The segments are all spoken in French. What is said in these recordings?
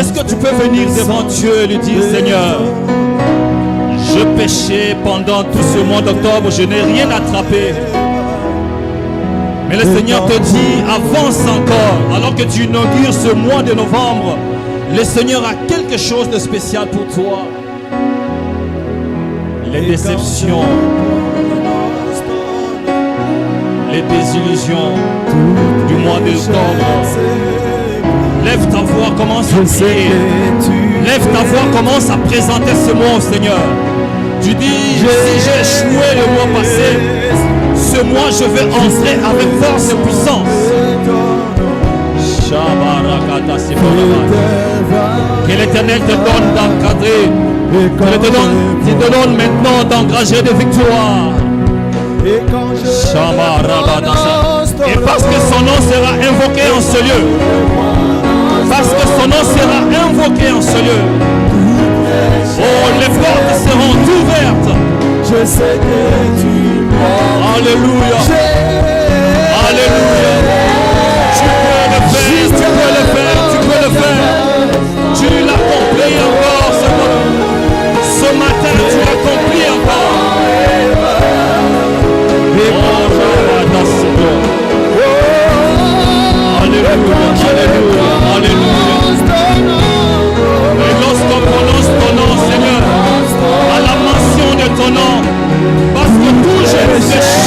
Est-ce que tu peux venir devant Dieu et lui dire, Seigneur, je péchais pendant tout ce mois d'octobre, je n'ai rien attrapé. Mais le Seigneur te dit, avance encore, alors que tu inaugures ce mois de novembre. Le Seigneur a quelque chose de spécial pour toi. Les déceptions, les désillusions du mois d'octobre. Lève ta voix, commence à prier. Lève ta voix, commence à présenter ce mois au Seigneur. Tu dis, si j'ai échoué le mois passé, ce mois je vais entrer avec force et puissance. Que l'Éternel te donne d'encadrer, que l'Éternel te donne maintenant d'engager des victoires. Et parce que son nom sera invoqué en ce lieu, parce que son nom sera invoqué en ce lieu, oh, les portes seront ouvertes. Je sais que tu m'aimes. Alléluia. Alléluia. Tu peux le faire, tu peux le faire, tu peux le faire. Tu l'accomplis encore ce matin, tu l'accomplis encore. Alléluia, alléluia, alléluia. Et lorsqu'on prononce ton nom, Seigneur, à la mention de ton nom, parce que tout jeune pêche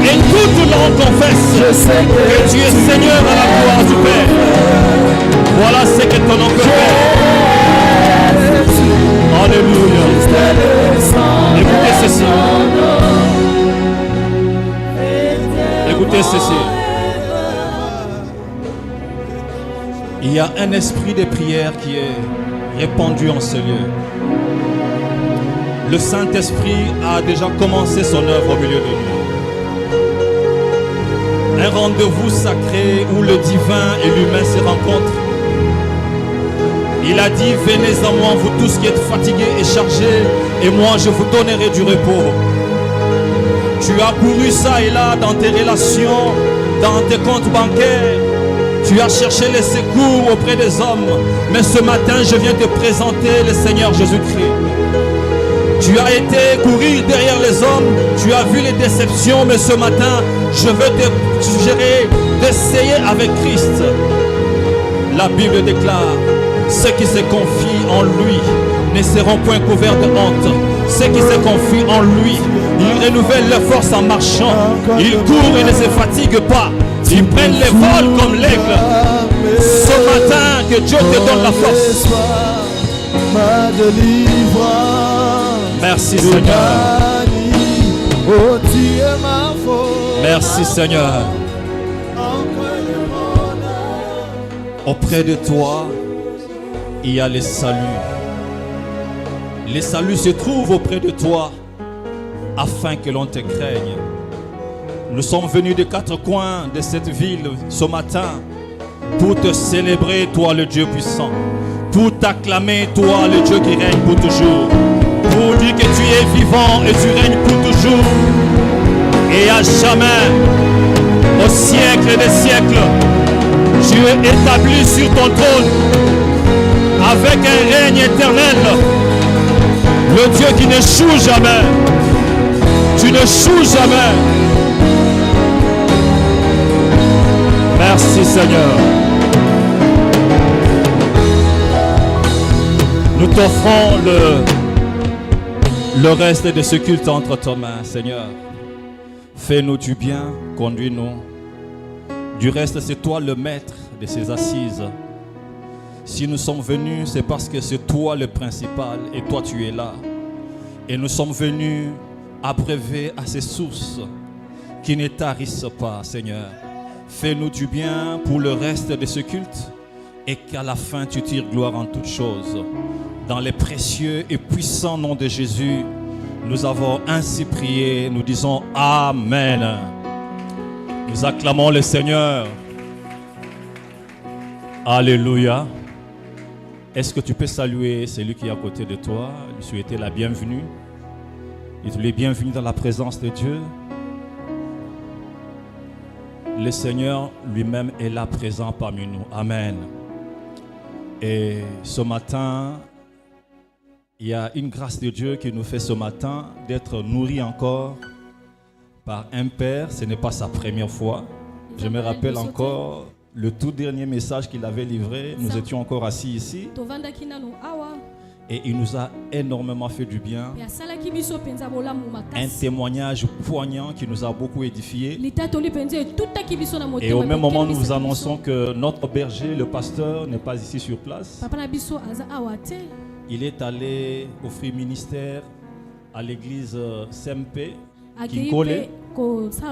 et toute langue confesse que tu es Seigneur à la gloire du Père. Voilà ce que ton nom peut faire. Alléluia. Écoutez ceci. Écoutez ceci. Il y a un esprit de prière qui est répandu en ce lieu. Le Saint-Esprit a déjà commencé son œuvre au milieu de nous. Un rendez-vous sacré où le divin et l'humain se rencontrent. Il a dit, venez à moi vous tous qui êtes fatigués et chargés, et moi je vous donnerai du repos. Tu as couru ça et là dans tes relations, dans tes comptes bancaires. Tu as cherché les secours auprès des hommes. Mais ce matin, je viens te présenter le Seigneur Jésus-Christ. Tu as été courir derrière les hommes. Tu as vu les déceptions. Mais ce matin, je veux te suggérer d'essayer avec Christ. La Bible déclare, ceux qui se confient en lui ne seront point couverts de honte. Ceux qui se confient en lui, ils renouvellent leur force en marchant. Ils courent et ne se fatiguent pas. Ils prennent les vols comme l'aigle. Ce matin, que Dieu te donne la force. Merci Seigneur. Merci Seigneur. Auprès de toi, il y a le salut. Le salut se trouve auprès de toi afin que l'on te craigne. Nous sommes venus des quatre coins de cette ville ce matin pour te célébrer, toi le Dieu puissant, pour t'acclamer, toi le Dieu qui règne pour toujours, pour dire que tu es vivant et tu règnes pour toujours et à jamais, au siècle des siècles. Tu es établi sur ton trône avec un règne éternel, le Dieu qui n'échoue jamais. Tu n'échoues jamais. Merci Seigneur. Nous t'offrons le reste de ce culte entre tes mains, Seigneur. Fais-nous du bien, conduis-nous. Du reste, c'est toi le maître de ces assises. Si nous sommes venus, c'est parce que c'est toi le principal et toi tu es là. Et nous sommes venus abreuver à ces sources qui ne tarissent pas, Seigneur. Fais-nous du bien pour le reste de ce culte et qu'à la fin tu tires gloire en toutes choses. Dans les précieux et puissants noms de Jésus, nous avons ainsi prié, nous disons Amen. Nous acclamons le Seigneur. Alléluia. Est-ce que tu peux saluer celui qui est à côté de toi, lui souhaiter la bienvenue? Il est bienvenu dans la présence de Dieu. Le Seigneur lui-même est là présent parmi nous. Amen. Et ce matin, il y a une grâce de Dieu qui nous fait ce matin d'être nourris encore par un père. Ce n'est pas sa première fois. Je me rappelle encore le tout dernier message qu'il avait livré. Nous étions encore assis ici. Et il nous a énormément fait du bien. Un témoignage poignant qui nous a beaucoup édifié. Et au même moment, nous vous annonçons que notre berger, le pasteur, n'est pas ici sur place. Il est allé offrir ministère à l'église CMP Kinkole. C'est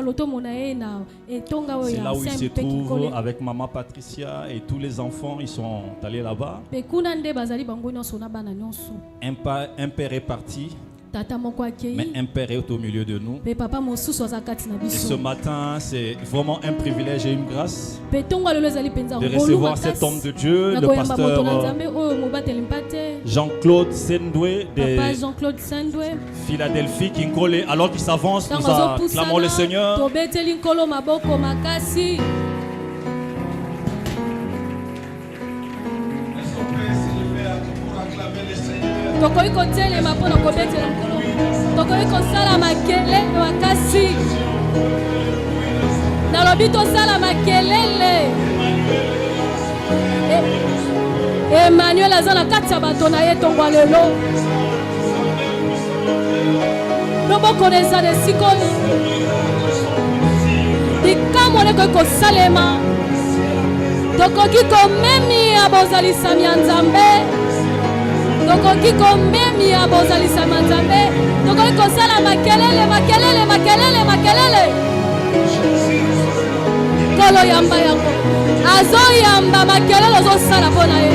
là où il se trouve avec maman Patricia et tous les enfants, ils sont allés là-bas. Un père est parti, mais un père est au milieu de nous. Et ce matin, c'est vraiment un privilège et une grâce de recevoir cet homme de Dieu, le pasteur Jean-Claude Sendoué de Philadelphie, Kinkole. Alors qu'il s'avance, nous acclamons le Seigneur. Tokoi kotele mapona kobetela mkono. Tokoi kosala makele makasi. Nalobi tosala makelele. Emmanuel azana katsa bato na ye tongwa lelo. Nobo koneza de sikoli. Dikamole ko kosalema. Tokoki komemi abozali samia nzambe. Tokoki komemi abozali samia nzambe. Tokoki kosala makelele makelele makelele makelele. Kolo yamba yango. Azo yamba makelele zo sala pona ye.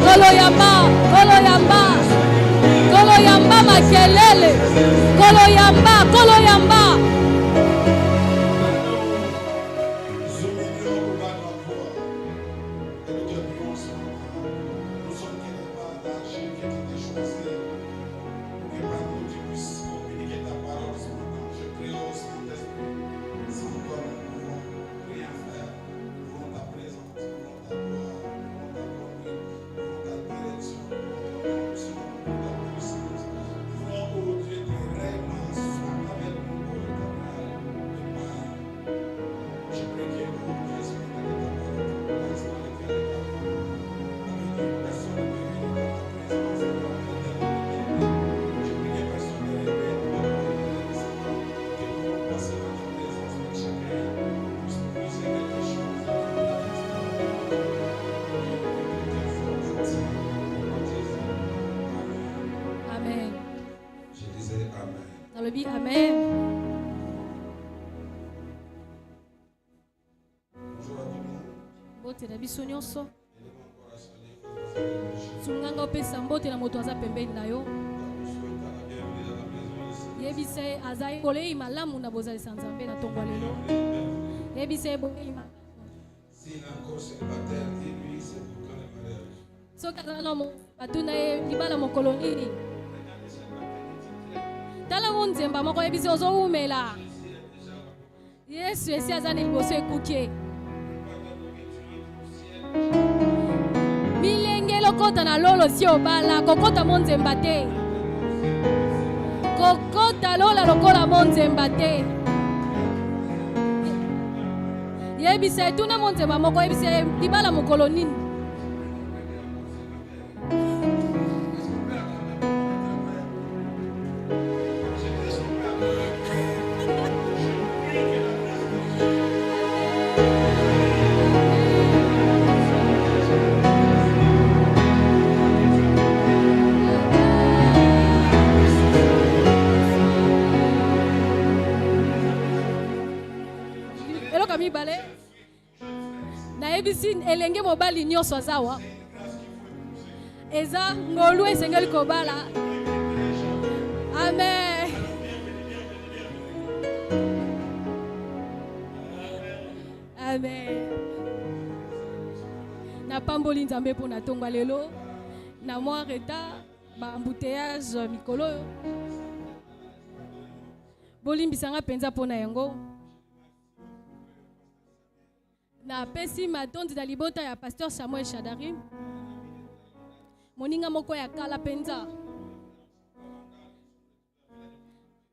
Kolo yamba, kolo yamba. Kolo yamba makelele. Kolo yamba, kolo yamba. Amen. Bote na biso nyonso. Sunganga opesa mbote na moto aza pembeni na yo. Yebise azai kolei malamu na bozali sanzambe na tongwa lelo. Yebise bolei malamu. S'il est encore célibataire, dis-lui c'est pour quand le mariage. Soka na mo atuna libala mo kolonini. Tala monzemba moko yebisi ozoumela. Yesu esi azani liboso ekuke. Milenge lokota na lolo si obala kokota monzemba te. Kokota lola lokola monzemba te. Yebisi etuna monzemba moko yebisi libala mokolo nini. Elenge mobali nyonso azawa eza ngolu esengeli kobala. Amen. Amen. Na pamboli nzambe pona tongwa lelo na mwa reta ba embouteillage mikolo bolimbisanga penza pona yango. Na pesi matondi da libota ya pasteur Samuel Shadari. moninga moko ya kala penza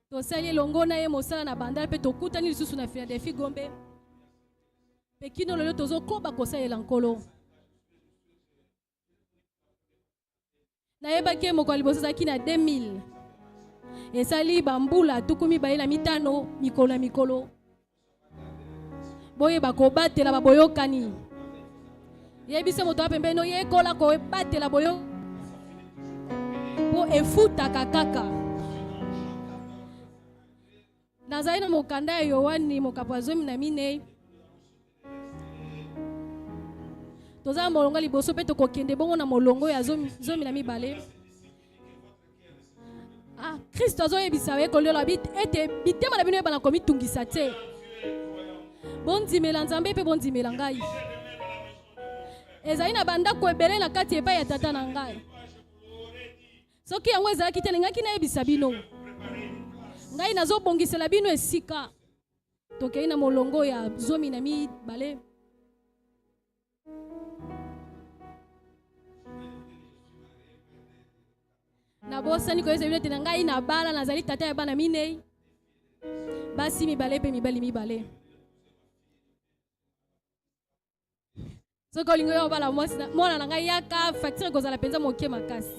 tosali longo na ye mosala na bandala pe tokutani lisusu na Philadelphie Gombe pekino lelo tozokoba kosalela nkolo nayebaki moko liboso ezalaki na 2000 esali bambula tukumi baye na mitano mikolo na mikolo boye bakobatela baboyokani yebise moto apembeno yekola kobatela boyo po efutaka kaka nazali na mokanda ya Yohani mokapo ya 14 toza molongo liboso pe tokokende bongo na molongo ya 12 ah Kristo azoyebisa ye kolelo bit ete bitema na bino ebana komitungisa te bondimela nzambe pe bondimela ngai ezali na bandako ebele na kati epai ya tata na ngai soki yango ezalaki te ningaki nayebisa bino ngai nazobongisela bino esika tokei na molongo ya 12 na bosani koyesa bino te na ngai na bala nazali tata ya bana minei basi mibale pe mibali mibale soki olingo yo bala mwana na ngai yaka facture kozala penza moke makasi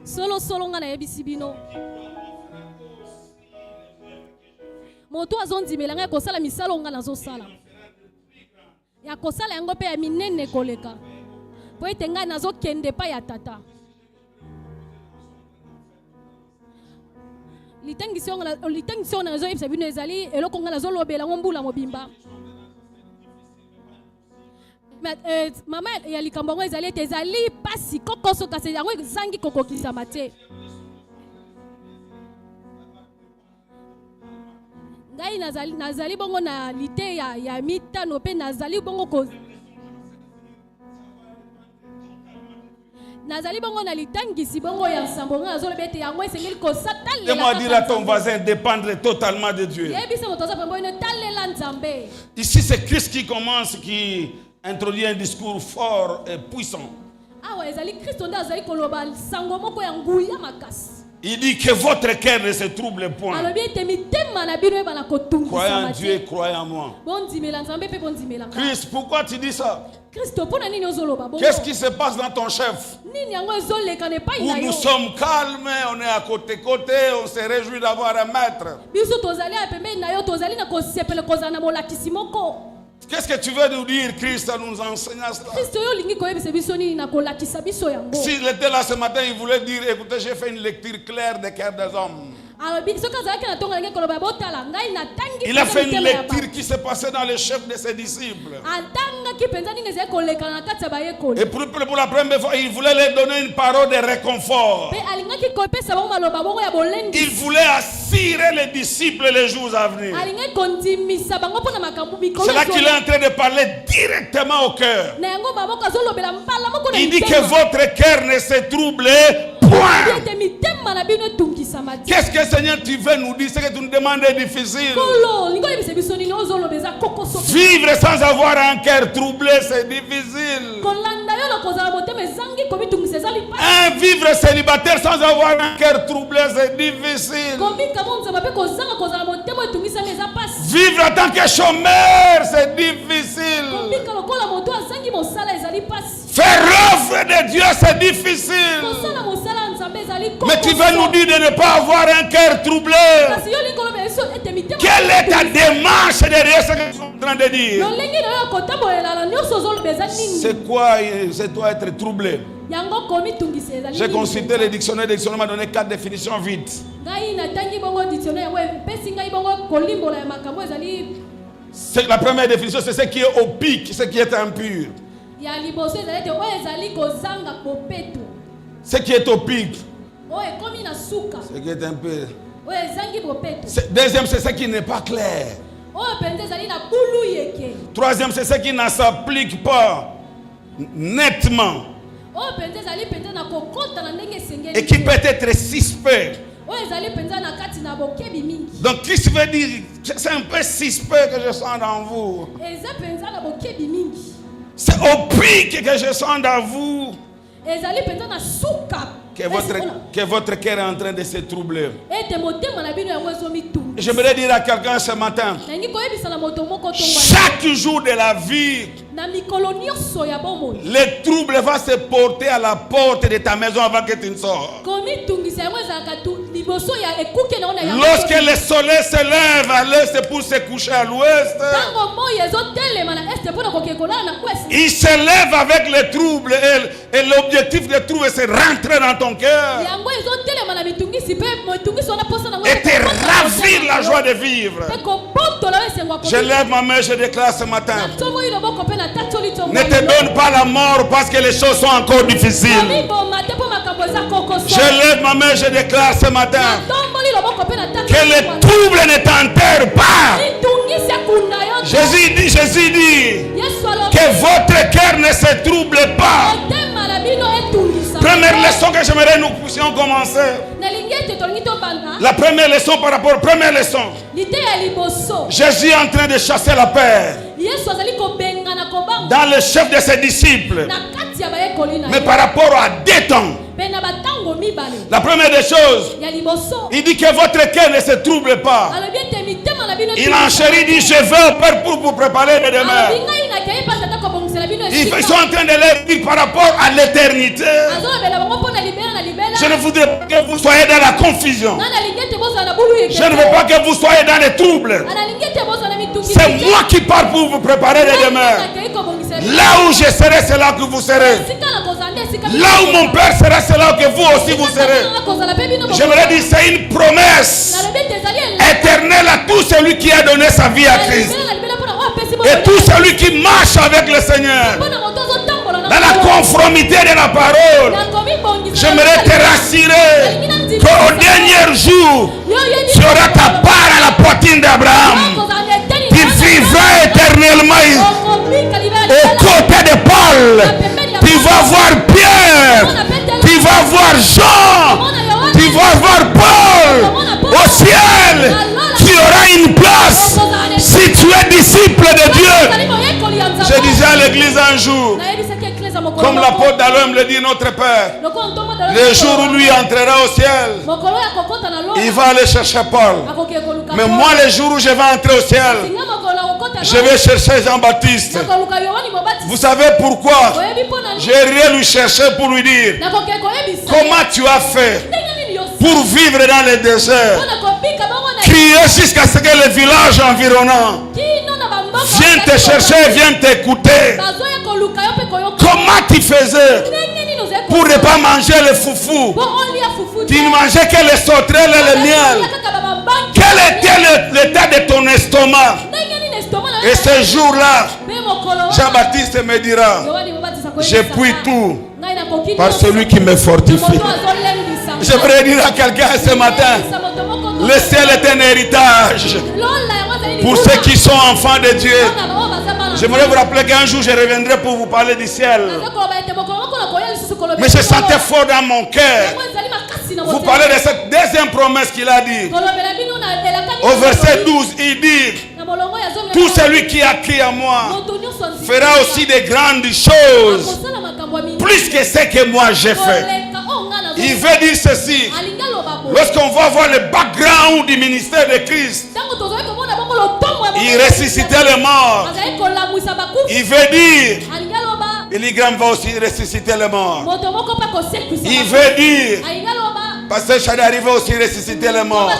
solo nga nayebisi bino moto azondimela ngai kosala misala nga nazosala ya kosala yango pe ya minene koleka po ete ngai nazokende pa ya tata litangisi na ezoyebisa bino ezali eloko nga nazolobela ngo mbula mobimba mama ya likambo yango ezali ete ezali pasi kokoso kasi yango ezangi kokokisama te ngai nazali bongo na lite ya mitano pe nazali bongo nazali bongo na litangisi bongo ya nsambo nga nazoloba ete yango esengeli kosatalela. Laisse-moi dire à ton voisin dépendre totalement de Dieu. Ici c'est Christ qui commence, qui introduit un discours fort et puissant. Il dit que votre cœur ne se trouble point. Croyez en Dieu et croyez en moi. Christ, pourquoi tu dis ça? Qu'est-ce qui se passe dans ton chef? Où nous sommes calmes, on est à côté, on se réjouit d'avoir un maître. Qu'est-ce que tu veux nous dire, Christ, à nous enseigner cela? S'il était là ce matin, il voulait dire, écoutez, j'ai fait une lecture claire des cœurs des hommes. Il a fait une lecture qui s'est passée dans le chef de ses disciples. Et pour la première fois, il voulait leur donner une parole de réconfort. Il voulait assurer les disciples les jours à venir. C'est là qu'il est en train de parler directement au cœur. Il dit que votre cœur ne se trouble point. Qu'est-ce que Seigneur tu veux nous dire? C'est que tu nous demandes est difficile. Vivre sans avoir un cœur troublé, c'est difficile. Vivre célibataire sans avoir un cœur troublé, c'est difficile. Vivre en tant que chômeur, c'est difficile. Faire l'œuvre de Dieu, c'est difficile. Mais tu veux nous dire de ne pas avoir un cœur troublé. Quelle est ta démarche derrière ce que tu es en train de dire? C'est toi être troublé. J'ai consulté le dictionnaire m'a donné 4 définitions vides. La première définition, c'est ce qui est au pic, ce qui est impur. Ce qui est au pic, ce qui est impur. Deuxième, c'est ce qui n'est pas clair. Troisième, c'est ce qui ne s'applique pas nettement et qui peut être suspect. Donc, qu'est-ce que veut dire? C'est un peu suspect que je sens dans vous. C'est au pic que je sens dans vous que votre cœur est en train de se troubler. J'aimerais dire à quelqu'un ce matin, chaque jour de la vie, les troubles vont se porter à la porte de ta maison avant que tu ne sortes. Lorsque le soleil se lève à l'est pour se coucher à l'ouest, il se lève avec les troubles et l'objectif des troubles c'est rentrer dans ton cœur et te ravir la joie de vivre. Je lève ma main, je déclare ce matin, ne te donne pas la mort parce que les choses sont encore difficiles. Je lève ma main, je déclare ce matin que les troubles ne t'enterrent pas. Jésus dit que votre cœur ne se trouble pas. Première leçon que j'aimerais nous puissions commencer. La première leçon par rapport à la première leçon. Jésus est en train de chasser la peur dans le chef de ses disciples. Mais par rapport à deux temps. La première des choses, il dit que votre cœur ne se trouble pas. Il enchérit, dit je vais au Père pour vous préparer le demain. Ils sont en train de leur dire par rapport à l'éternité. Je ne voudrais pas que vous soyez dans la confusion. Je ne veux pas que vous soyez dans les troubles. C'est moi qui pars pour vous préparer le demain. Là où je serai, c'est là que vous serez. Là où mon Père sera, c'est là que vous aussi vous serez. J'aimerais dire c'est une promesse éternelle à tout celui qui a donné sa vie à Christ. Et tout celui qui marche avec le Seigneur dans la conformité de la parole. J'aimerais te rassurer qu'au dernier jour, tu auras ta part à la poitrine d'Abraham. Tu vivras éternellement aux côtés de Paul. Tu vas voir Pierre. Tu vas voir Jean. Tu vas voir Paul. Au ciel, tu auras une place si tu es disciple de Dieu. Je disais à l'église un jour, comme l'apôtre d'Alom le dit notre Père, le jour où lui entrera au ciel, il va aller chercher Paul. Mais moi, le jour où je vais entrer au ciel, je vais chercher Jean-Baptiste. Vous savez pourquoi? J'irai lui chercher pour lui dire comment tu as fait pour vivre dans le désert, crier jusqu'à ce que le village environnant vienne te chercher, vienne t'écouter. Comment tu faisais pour ne pas manger le foufou? Tu ne mangeais que les sauterelles et le miel. Quel était l'état de ton estomac? Et ce jour-là, Jean-Baptiste me dira, je puis tout par celui qui me fortifie. Je voudrais dire à quelqu'un ce matin, le ciel est un héritage pour ceux qui sont enfants de Dieu. J'aimerais vous rappeler qu'un jour je reviendrai pour vous parler du ciel. Mais je sentais fort dans mon cœur. Vous parlez de cette deuxième promesse qu'il a dit. Au verset 12, il dit, tout celui qui a crié à moi fera aussi de grandes choses, plus que ce que moi j'ai fait. Il veut dire ceci. Lorsqu'on va voir le background du ministère de Christ, il ressuscitait les morts. Il veut dire, Billy Graham va aussi ressusciter les morts. Il veut dire, Pasteur Shadari va aussi ressusciter les morts.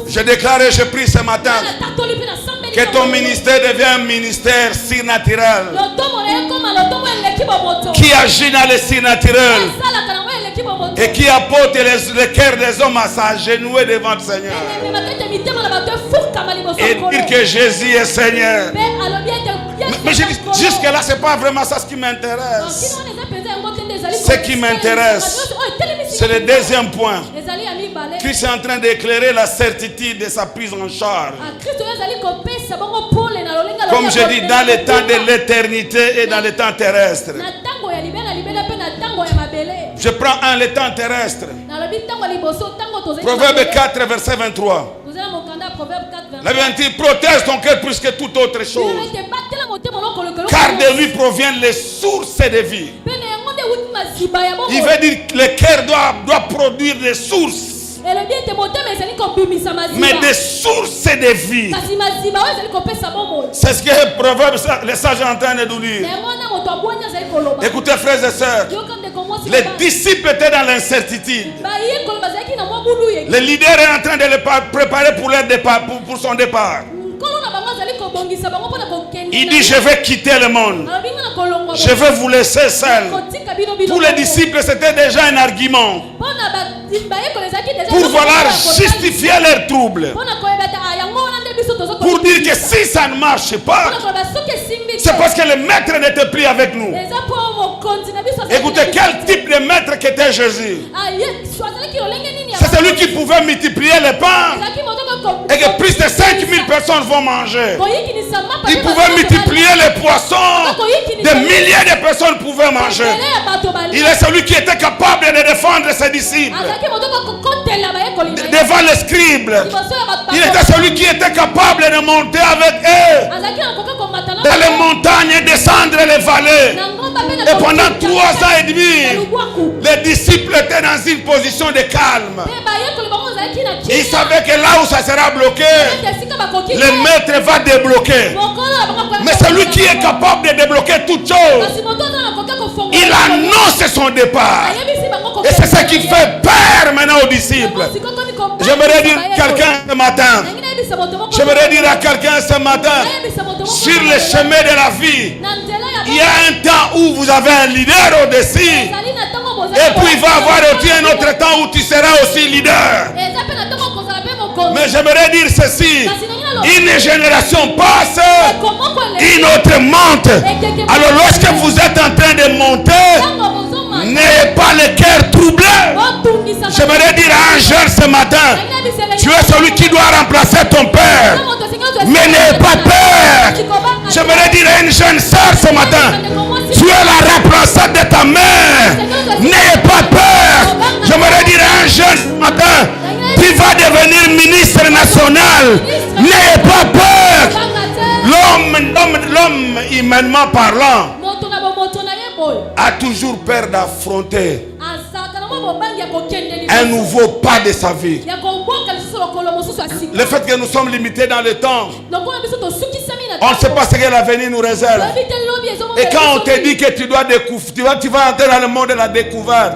Je déclare et je prie ce matin que ton ministère devienne un ministère surnaturel qui agit dans le surnaturel et qui apporte le cœur des hommes à s'agenouiller devant le Seigneur et dire que Jésus est Seigneur. Mais jusque là, ce n'est pas vraiment ça ce qui m'intéresse. Ce qui m'intéresse, c'est le deuxième point. Christ est en train d'éclairer la certitude de sa prise en charge. Comme je dis, dans le temps de l'éternité et dans le temps terrestre. Je prends le temps terrestre. Proverbe 4, verset 23. La Bible dit, protège ton cœur plus que toute autre chose. Car de lui proviennent les sources de vie. Il veut dire que le cœur doit produire des sources. Mais des sources de vie. C'est ce que le proverbe, les sages sont en train de nous dire. Écoutez, frères et sœurs, les disciples étaient dans l'incertitude. Le leader est en train de le préparer pour, leur départ, pour son départ. Il dit, je vais quitter le monde. Je vais vous laisser seul. Pour les disciples, c'était déjà un argument. Pour vouloir justifier leurs troubles. Pour dire que si ça ne marche pas, c'est parce que le maître n'était plus avec nous. Écoutez, quel type de maître qu'était Jésus? C'est celui qui pouvait multiplier les pains et que plus de 5000 personnes vont manger. Il pouvait multiplier les poissons. Des milliers de personnes pouvaient manger. Il est celui qui était capable de défendre ses disciples devant les scribes. Il était celui qui était capable de monter avec eux dans les montagnes et descendre les vallées. Et pendant 3 ans et demi, les disciples étaient dans une position de calme. Ils savaient que là où ça sera bloqué, le maître va débloquer. Mais celui qui est capable de débloquer toutes choses, il annonce son départ. Et c'est ce qui fait peur maintenant aux disciples. J'aimerais dire à quelqu'un ce matin, sur le chemin de la vie, il y a un temps où vous avez un leader au-dessus. Et puis il va y avoir aussi un autre temps où tu seras aussi leader. Mais j'aimerais dire ceci. Une génération passe, une autre monte. Alors lorsque vous êtes en train de monter, n'ayez pas le cœur troublé. J'aimerais dire à un jeune ce matin, tu es celui qui doit remplacer ton père. Mais n'ayez pas peur. J'aimerais dire à une jeune sœur ce matin, tu es la remplaçante de ta mère. N'ayez pas peur. J'aimerais dire à un jeune ce matin, tu vas devenir ministre national. N'ayez pas peur. L'homme, humainement parlant, a toujours peur d'affronter un nouveau pas de sa vie. Le fait que nous sommes limités dans le temps, on ne sait pas ce que l'avenir nous réserve. Et quand on te dit que tu vas entrer dans le monde de la découverte,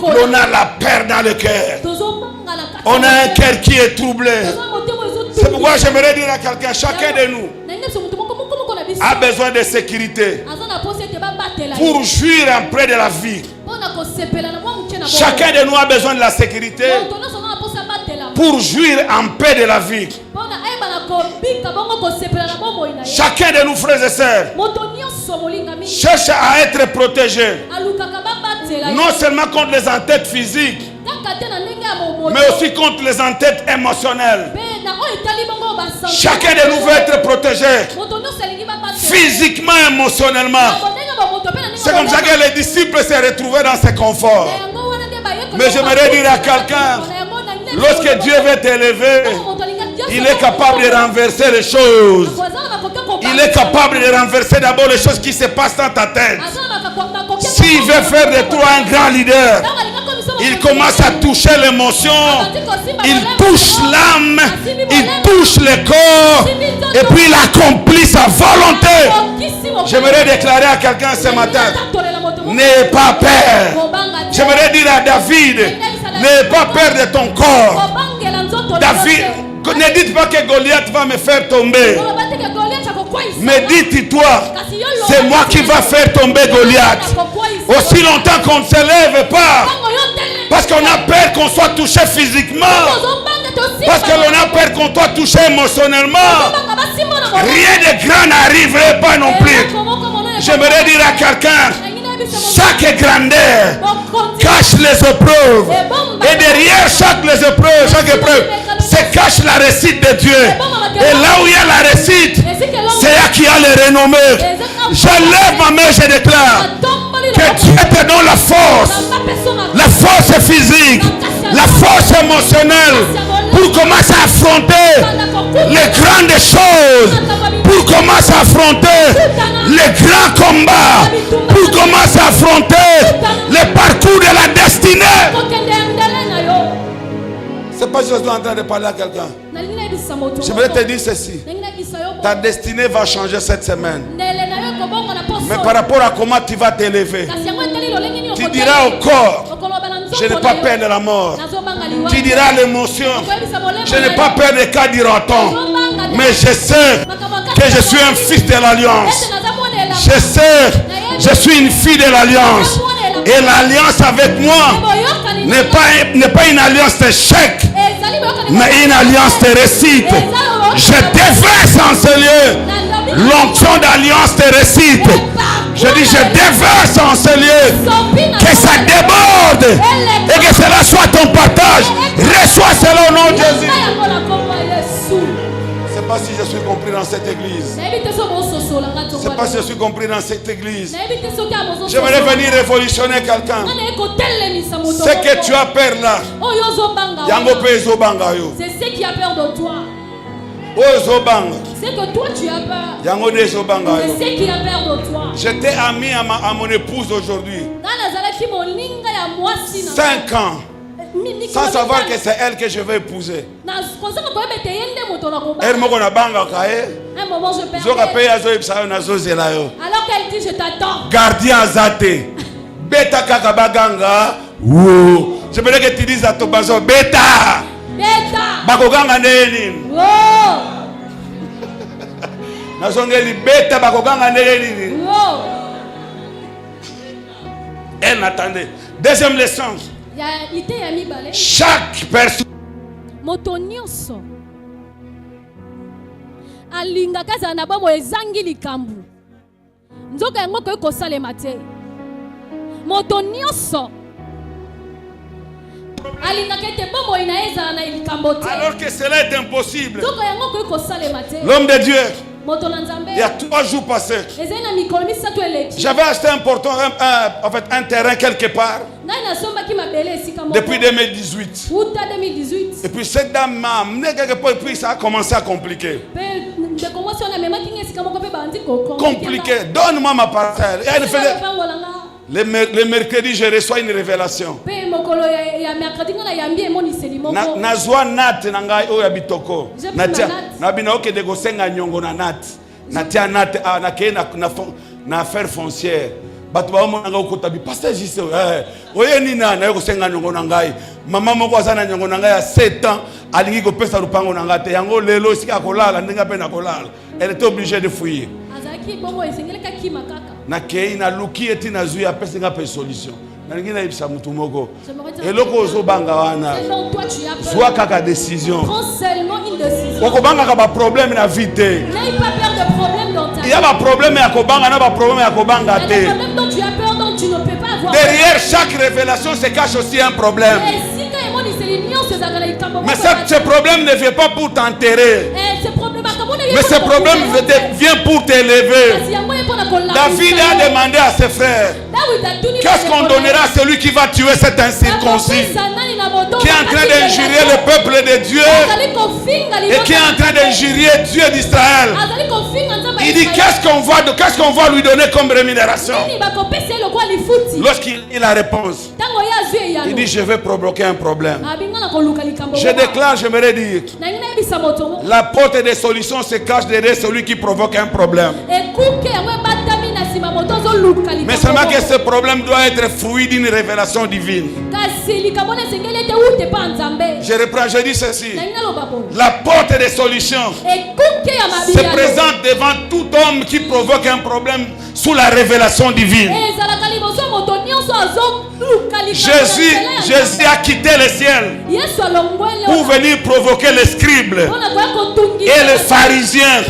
on a la peur dans le cœur. On a un cœur qui est troublé. C'est pourquoi j'aimerais dire à quelqu'un, chacun de nous a besoin de sécurité pour jouir auprès de la vie. Chacun de nous a besoin de la sécurité pour jouir en paix de la vie. Chacun de nous, frères et sœurs, cherche à être protégé, non seulement contre les entêtes physiques, mais aussi contre les entêtes émotionnelles. Chacun de nous veut être protégé physiquement, émotionnellement. C'est comme ça que les disciples se retrouvaient dans ce confort. Mais j'aimerais dire à quelqu'un, lorsque Dieu veut t'élever, il est capable de renverser les choses. Il est capable de renverser d'abord les choses qui se passent dans ta tête. S'il veut faire de toi un grand leader, il commence à toucher l'émotion, il touche l'âme, il touche le corps, et puis il accomplit sa volonté. J'aimerais déclarer à quelqu'un ce matin, n'aie pas peur. J'aimerais dire à David, n'aie pas peur de ton corps. David, ne dites pas que Goliath va me faire tomber. Mais dites-toi, c'est moi qui va faire tomber Goliath. Aussi longtemps qu'on ne se lève pas, parce qu'on a peur qu'on soit touché physiquement, parce que l'on a peur qu'on soit touché émotionnellement, rien de grand n'arriverait pas non plus. J'aimerais dire à quelqu'un, chaque grandeur cache les épreuves, et derrière chaque épreuve se cache la réussite de Dieu. Et là où il y a la réussite, c'est là qu'il y a les renommées. Je lève ma main, je déclare que Dieu te donne la force physique, la force émotionnelle, pour commencer à affronter les grandes choses, pour commencer à affronter les grands combats, pour commencer à affronter les parcours de la destinée. C'est pas juste en train de parler à quelqu'un. Je voulais te dire ceci. Ta destinée va changer cette semaine. Mais par rapport à comment tu vas t'élever, tu diras au corps, je n'ai pas peur de la mort. Tu diras à l'émotion, je n'ai pas peur des cas d'Iranton. Mais je sais que je suis un fils de l'Alliance. Je sais, je suis une fille de l'Alliance. Et l'alliance avec moi n'est pas une alliance d'échec, mais une alliance de réussite. Je déverse en ce lieu l'onction d'alliance de réussite. Je dis, je déverse en ce lieu, que ça déborde et que cela soit ton partage. Reçois cela au nom de Jésus. Je ne sais pas si je suis compris dans cette église. Je ne sais pas si je suis compris dans cette église. J'aimerais venir révolutionner quelqu'un. Ce que tu as peur là, c'est ce qui a peur de toi. C'est que toi tu as peur. C'est ce qui a peur de toi. J'étais ami à mon épouse aujourd'hui. 5 ans. Sans savoir que c'est elle que je vais épouser. Un moment je perds. Alors qu'elle dit je t'attends. Gardien Azate. Beta kakabaganga. Je voulais que tu dises à ton bazo beta. Beta. Bakoganga neni. Nazongeli beta bakoganga neni. Elle m'attendait. Deuxième leçon. Chaque personne motonyoso alinga kaza na bomo ezangi likambu nzoka yango ko kosalema te motonyoso alinga kete bomo inaeza na likambo te alors que cela est impossible. nzoka yango ko kosalema te. L'homme de Dieu, il y a 3 jours passés, j'avais acheté un terrain quelque part depuis 2018. Et puis cette dame m'a amené quelque part et puis ça a commencé à compliquer. Compliqué. Donne-moi ma parcelle. Et elle faisait... Le mercredi, je reçois une révélation. Nazwa nat nangai oya bitoko. Na binoke de gosenga nyongo na nat. Natia nat na ke na affaire foncière. Batu ba mo nanga ukotabi pasteur jise oye ni na na gosenga nyongo na ngai. Mama moko azana nyongo na ngai ya 7 ans alingi ko pesa lupango na ngate yango lelo sika kolala ndinga pe na kolala. Elle était obligée de fuir. Na kei na luki eti na zui apesi nga pe solution. Na ngi na ibisa mutu moko. Eloko ozo banga wana. Zwa kaka décision. Prends seulement une décision. Oko banga ka ba problème na vie te. N'aie pas peur de problème dans ta vie. Il y a ba problème ya ko banga na ba problème ya ko banga te. Le problème dont tu as peur dont tu ne peux pas avoir. Derrière chaque révélation se cache aussi un problème. Mais ce problème ne vient pas pour t'enterrer. Mais ce problème vient pour t'élever. David a demandé à ses frères, qu'est-ce qu'on donnera à celui qui va tuer cet incirconcis, qui est en train d'injurier le peuple de Dieu et qui est en train d'injurier Dieu d'Israël. Il dit, qu'est-ce qu'on va lui donner comme rémunération? Lorsqu'il a la réponse, il dit, je vais provoquer un problème. Je déclare, j'aimerais dire, la porte des solutions se cache derrière celui qui provoque un problème. Mais seulement que ce problème doit être fruit d'une révélation divine. Je reprends, je dis ceci. La porte des solutions se présente devant tout homme qui provoque un problème sous la révélation divine. Jésus a quitté le ciel pour venir provoquer les scribes et les pharisiens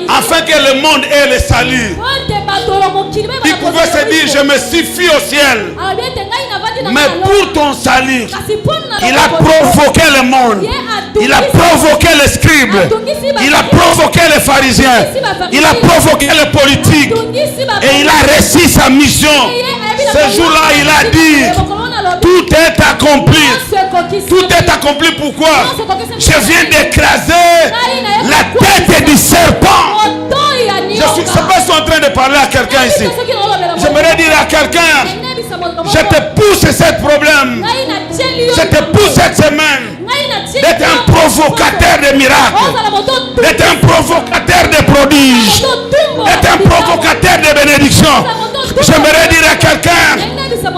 afin que le monde ait le salut. Il pouvait se dire, je me suffis au ciel. Mais pour ton salut, il a provoqué le monde. Il a provoqué les scribes. Il a provoqué les pharisiens. Il a provoqué les politiques. Et il a réussi sa mission. Ce jour-là, il a dit, Tout est accompli. Tout est accompli. Pourquoi? Je viens d'écraser la tête du serpent. Je ne sais pas si je suis en train de parler à quelqu'un ici. J'aimerais dire à quelqu'un, je te pousse ce problème. Je te pousse cette semaine d'être un provocateur de miracles, d'être un provocateur de prodiges, d'être un provocateur de bénédictions. J'aimerais dire à quelqu'un,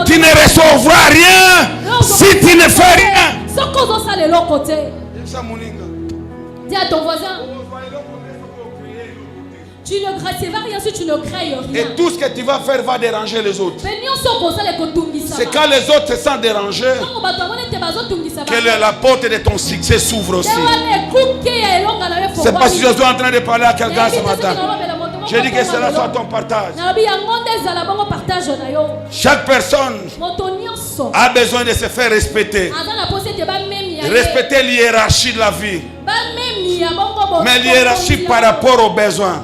tu ne recevras rien si tu ne fais rien. Dis à ton voisin, tu ne recevras rien si tu ne crées rien. Et tout ce que tu vas faire va déranger les autres. C'est quand les autres se sentent dérangés que la porte de ton succès s'ouvre aussi. C'est parce que je suis en train de parler à quelqu'un ce matin. Je dis que cela soit ton partage. Chaque personne a besoin de se faire respecter. Respecter l'hiérarchie de la vie. Mais l'hiérarchie par rapport aux besoins.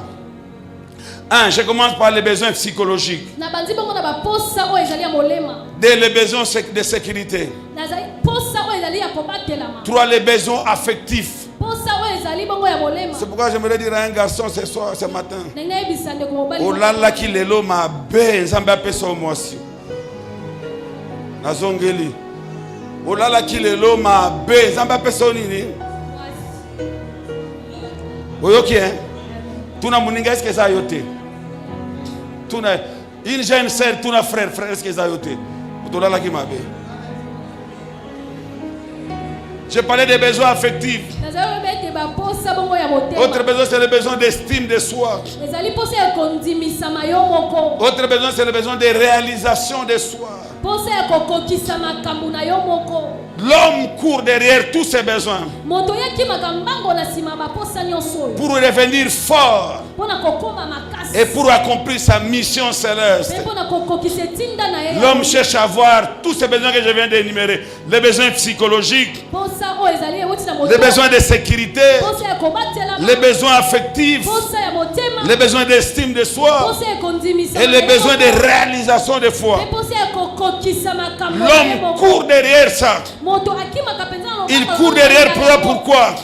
Je commence par les besoins psychologiques. Les besoins de sécurité. 3, les besoins affectifs. C'est pourquoi j'aimerais dire à un garçon ce matin. Oh là là, qui est l'homme à bé, Zamba Peso Moisi. Nazongeli. Oh là là, qui est l'homme à bé, Zamba Peso Nini. Ok, hein? Tout le monde est-ce que ça a été? Une jeune sœur, tout le frère, est-ce que ça a été? Tout là qui m'a bé. Je parlais des besoins affectifs. Autre besoin, c'est le besoin d'estime de soi. Autre besoin, c'est le besoin de réalisation de soi. L'homme court derrière tous ses besoins pour devenir fort et pour accomplir sa mission céleste. L'homme cherche à avoir tous ces besoins que je viens d'énumérer. Les besoins psychologiques, les besoins de sécurité, les besoins affectifs, les besoins d'estime de soi et les besoins de réalisation de foi. L'homme court derrière ça. Il court derrière pourquoi?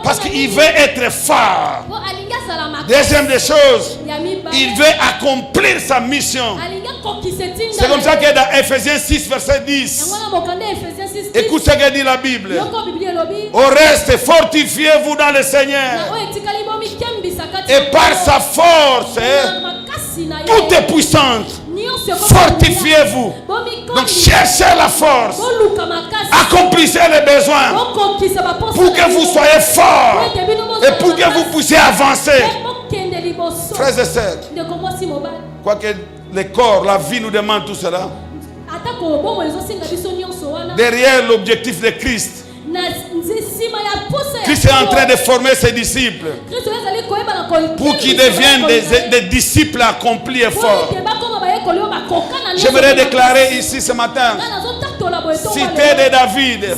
Parce qu'il veut être fort. Deuxième des choses, il veut accomplir sa mission. C'est comme ça que dans Ephésiens 6 verset 10, écoute ce que dit la Bible. Au reste, fortifiez-vous dans le Seigneur et par sa force toute est puissante. Fortifiez-vous. Donc cherchez la force. Accomplissez les besoins pour que vous soyez forts et pour que vous puissiez avancer. Frères et sœurs, quoique le corps, la vie nous demande tout cela, derrière l'objectif de Christ, Christ est en train de former ses disciples pour qu'ils deviennent des disciples accomplis et forts. J'aimerais déclarer ici ce matin, cité de David,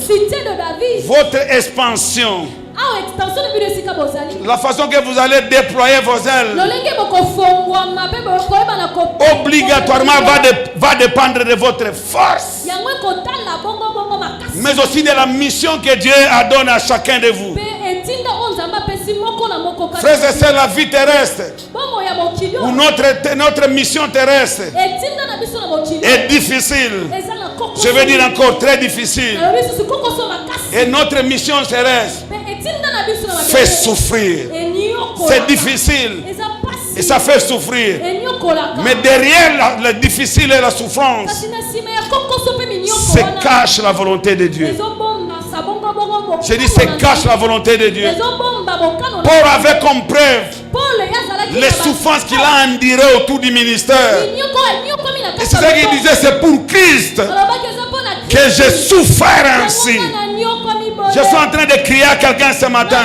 votre expansion, la façon que vous allez déployer vos ailes, obligatoirement va dépendre de votre force, mais aussi de la mission que Dieu a donnée à chacun de vous. Frères et sœurs, la vie terrestre ou notre mission terrestre est difficile. Je veux dire encore très difficile. Et notre mission terrestre fait souffrir. C'est difficile et ça fait souffrir. Mais derrière le difficile et la souffrance se cache la volonté de Dieu. Je dis, se cache la volonté de Dieu. Paul avait comme preuve les souffrances qu'il a endurées autour du ministère. Et c'est ça qu'il disait, c'est pour Christ que j'ai souffert ainsi. Je suis en train de crier à quelqu'un ce matin.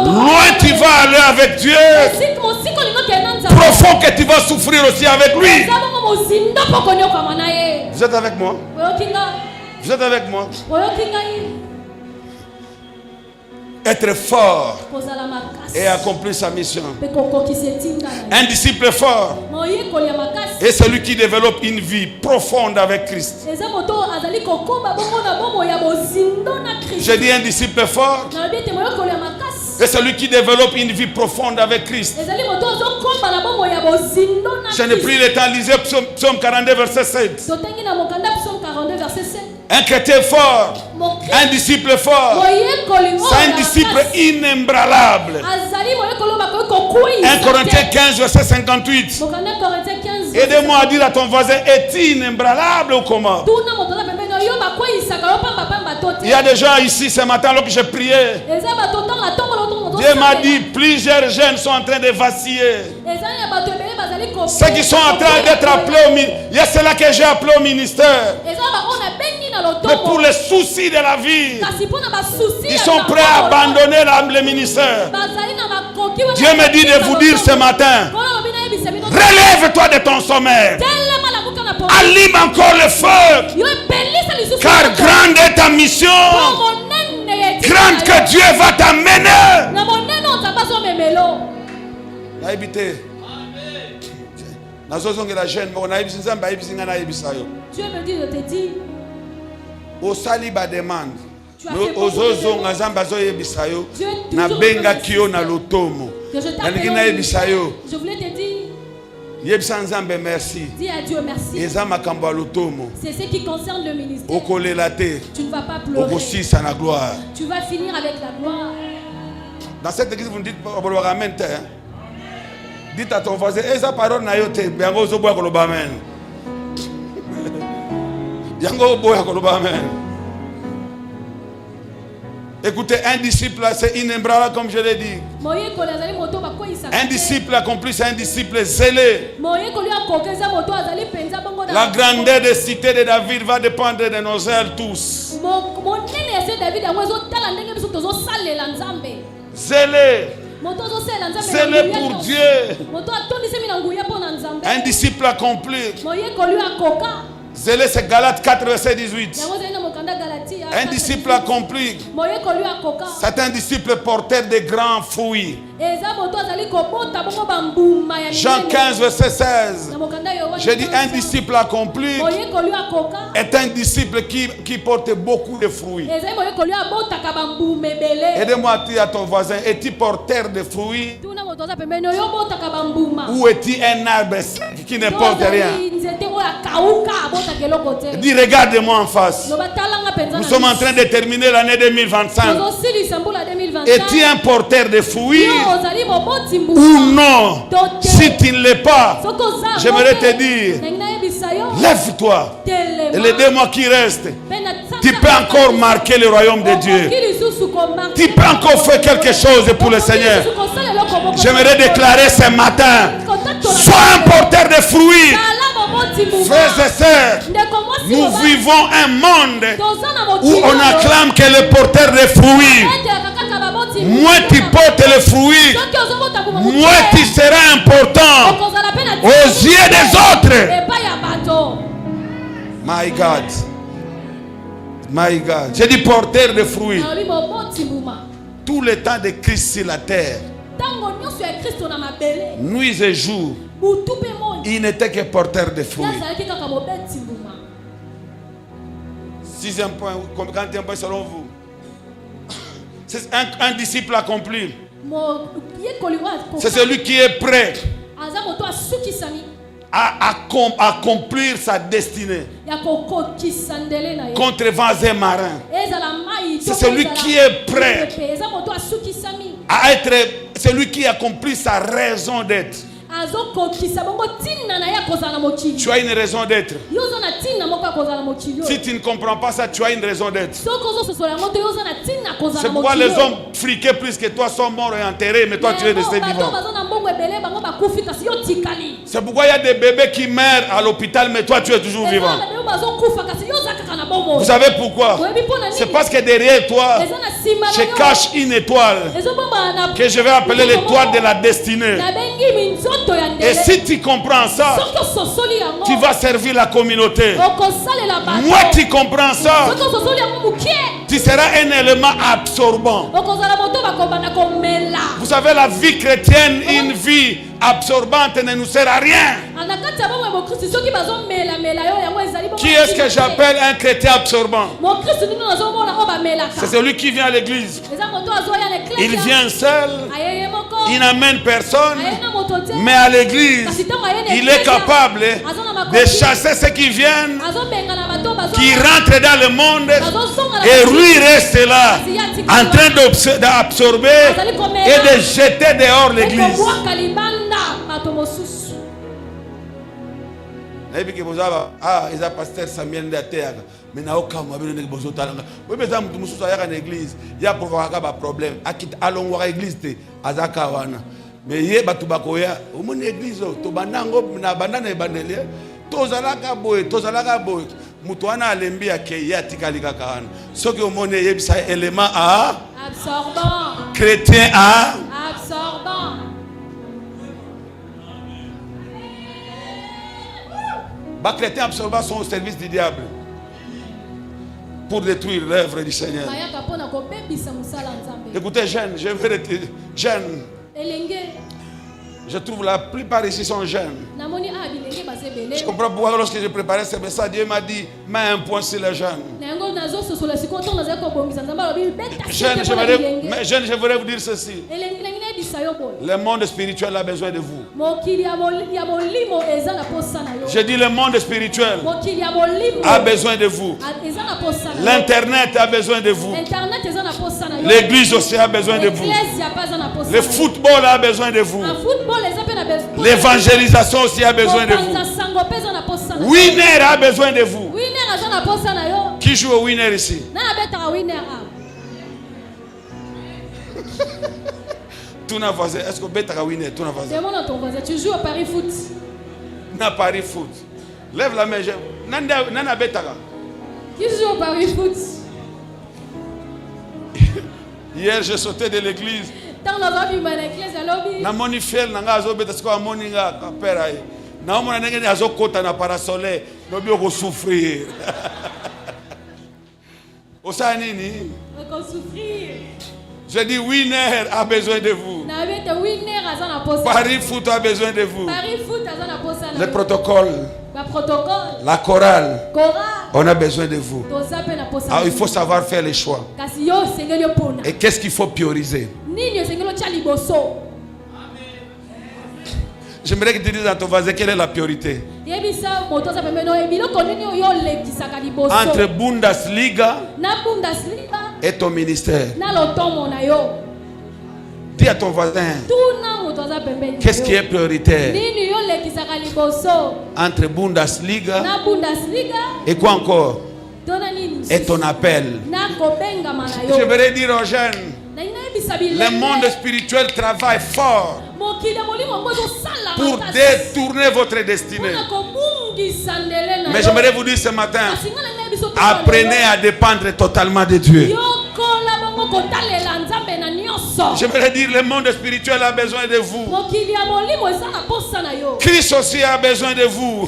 Loin tu vas aller avec Dieu, profond que tu vas souffrir aussi avec lui. Vous êtes avec moi? Vous êtes avec moi? être fort et accomplir sa mission. Un disciple fort est celui qui développe une vie profonde avec Christ. J'ai dit un disciple fort est celui qui développe une vie profonde avec Christ. Je n'ai plus le temps, lisez Psaume 42 verset 7. Un chrétien fort, un disciple fort, c'est un disciple inébranlable. 1 Corinthiens 15 verset 58. Aidez-moi à dire à ton voisin, est-il inébranlable ou comment? Il y a des gens ici ce matin alors que j'ai prié. Dieu m'a dit plusieurs jeunes sont en train de vaciller. Ceux qui sont en train d'être appelés au ministère. Il y a ceux-là que j'ai appelé au ministère. Mais pour les soucis de la vie, ils sont prêts à abandonner le ministère. Dieu me dit de vous dire ce matin, relève-toi de ton sommeil. Allume encore le feu. Car grande est ta mission. Grande que Dieu va t'amener. Dieu me dit de te dire. Demande. Je voulais te dire. Merci. Dis à Dieu merci. C'est ce qui concerne le ministère. Tu ne vas pas pleurer. Tu vas finir avec la gloire. Dans cette église, vous ne dites pas amen. Dites à ton voisin, esa parole na yo te biango zo boya koloba amen. Biango boya koloba amen. Écoutez, un disciple, c'est inébranlable comme je l'ai dit. Un disciple accompli, c'est un disciple zélé. La grandeur des cités de David va dépendre de nos ailes tous. Zélé. Zélé pour Dieu. Un disciple accompli. Zélé, c'est Galates 4 verset 18. Un disciple accompli, c'est un disciple porteur de grands fruits. Jean 15 verset 16. J'ai dit un disciple accompli est un disciple qui porte beaucoup de fruits. Aidez-moi à dire à ton voisin, es-tu porteur de fruits ou es-tu un arbre qui ne porte rien? Dis, regarde-moi en face. Nous sommes en train de terminer l'année 2025. Es-tu un porteur de fruits ou non? Si tu ne l'es pas, j'aimerais te dire, lève-toi. Et les 2 mois qui restent, tu peux encore marquer le royaume de Dieu. Tu peux encore faire quelque chose pour le Seigneur. J'aimerais déclarer ce matin, sois un porteur de fruits. Frères et sœurs, nous vivons un monde où on acclame que le porteur de fruits, moins tu portes les fruits, moins tu seras important aux yeux des autres. My God. My God. J'ai dit porteur de fruits. Tout le temps de Christ sur la terre, nuit et jour, il n'était que porteur de fruits. 6e point, quatrième point selon vous. C'est un disciple accompli. C'est celui qui est prêt à accomplir sa destinée contre vents et marins. C'est celui qui est prêt à être celui qui accomplit sa raison d'être. Tu as une raison d'être. Si tu ne comprends pas ça, tu as une raison d'être. C'est pourquoi les hommes friqués plus que toi sont morts et enterrés, mais toi tu es resté vivant. C'est pourquoi il y a des bébés qui meurent à l'hôpital, mais toi tu es toujours vivant. Vous savez pourquoi? C'est parce que derrière toi, je cache une étoile que je vais appeler l'étoile de la destinée. Et si tu comprends ça, tu vas servir la communauté. Moi, tu comprends ça, tu seras un élément absorbant. Vous savez, la vie chrétienne, une vie absorbante ne nous sert à rien. Qui est-ce que j'appelle un chrétien absorbant? C'est celui qui vient à l'église. Il vient seul, il n'amène personne, mais à l'église, il est capable de chasser ceux qui viennent, qui rentrent dans le monde, et lui reste là, en train d'absorber et de jeter dehors l'église. Ah, ils ont pasteur Samuel de terre. Mais n'a aucun moyen de bozo talanga. Oui, mais ça me dit à l'église. Il y a provoqué un problème. Allons voir l'église de Azaka wana. Mais il y a batubakoya. Au mon église, to banango na banane banele. Tozalaka boy. Mutuana alembi akeya tikalika kana. Ce que au mon yebisa élément à absorbant. Chrétien à absorbant. Les chrétiens absorbants sont au service du diable pour détruire l'œuvre du Seigneur. Écoutez, jeunes, je veux être jeunes. Je trouve la plupart ici sont jeunes. Je comprends pourquoi lorsque j'ai préparé ce message, Dieu m'a dit, mets un point sur les jeunes. Jeunes, je voudrais vous dire ceci. Le monde spirituel a besoin de vous. Je dis le monde spirituel a besoin de vous. L'Internet a besoin de vous. L'église aussi a besoin de vous. Le football a besoin de vous. L'évangélisation aussi a besoin de vous. Winner a besoin de vous. Qui joue au winner ici? Tout n'a pas. Est-ce que Betara winner? Tout n'a pas. Demande à ton voisin, tu joues au Paris foot? Na Paris foot. Lève la main. Nana Betara. Qui joue au Paris foot? Hier, j'ai sauté de l'église. Na moni fiel na nga zo beta siko amoni nga kapera yi. Na omona ndenge azo kota na parasole, lobi oko souffrir. Osa nini? Oko souffrir. Je dis winner a besoin de vous. Paris foot a besoin de vous. Le protocole. La chorale. On a besoin de vous. Alors, il faut savoir faire les choix. Et qu'est-ce qu'il faut prioriser? J'aimerais que tu dises à ton voisin quelle est la priorité. Entre Bundesliga et ton ministère. Dis à ton voisin qu'est-ce qui est prioritaire entre Bundesliga et quoi encore? Et ton appel. Je voudrais dire aux jeunes, le monde spirituel travaille fort pour détourner votre destinée. Mais j'aimerais vous dire ce matin, apprenez à dépendre totalement de Dieu. J'aimerais dire, le monde spirituel a besoin de vous. Christ aussi a besoin de vous.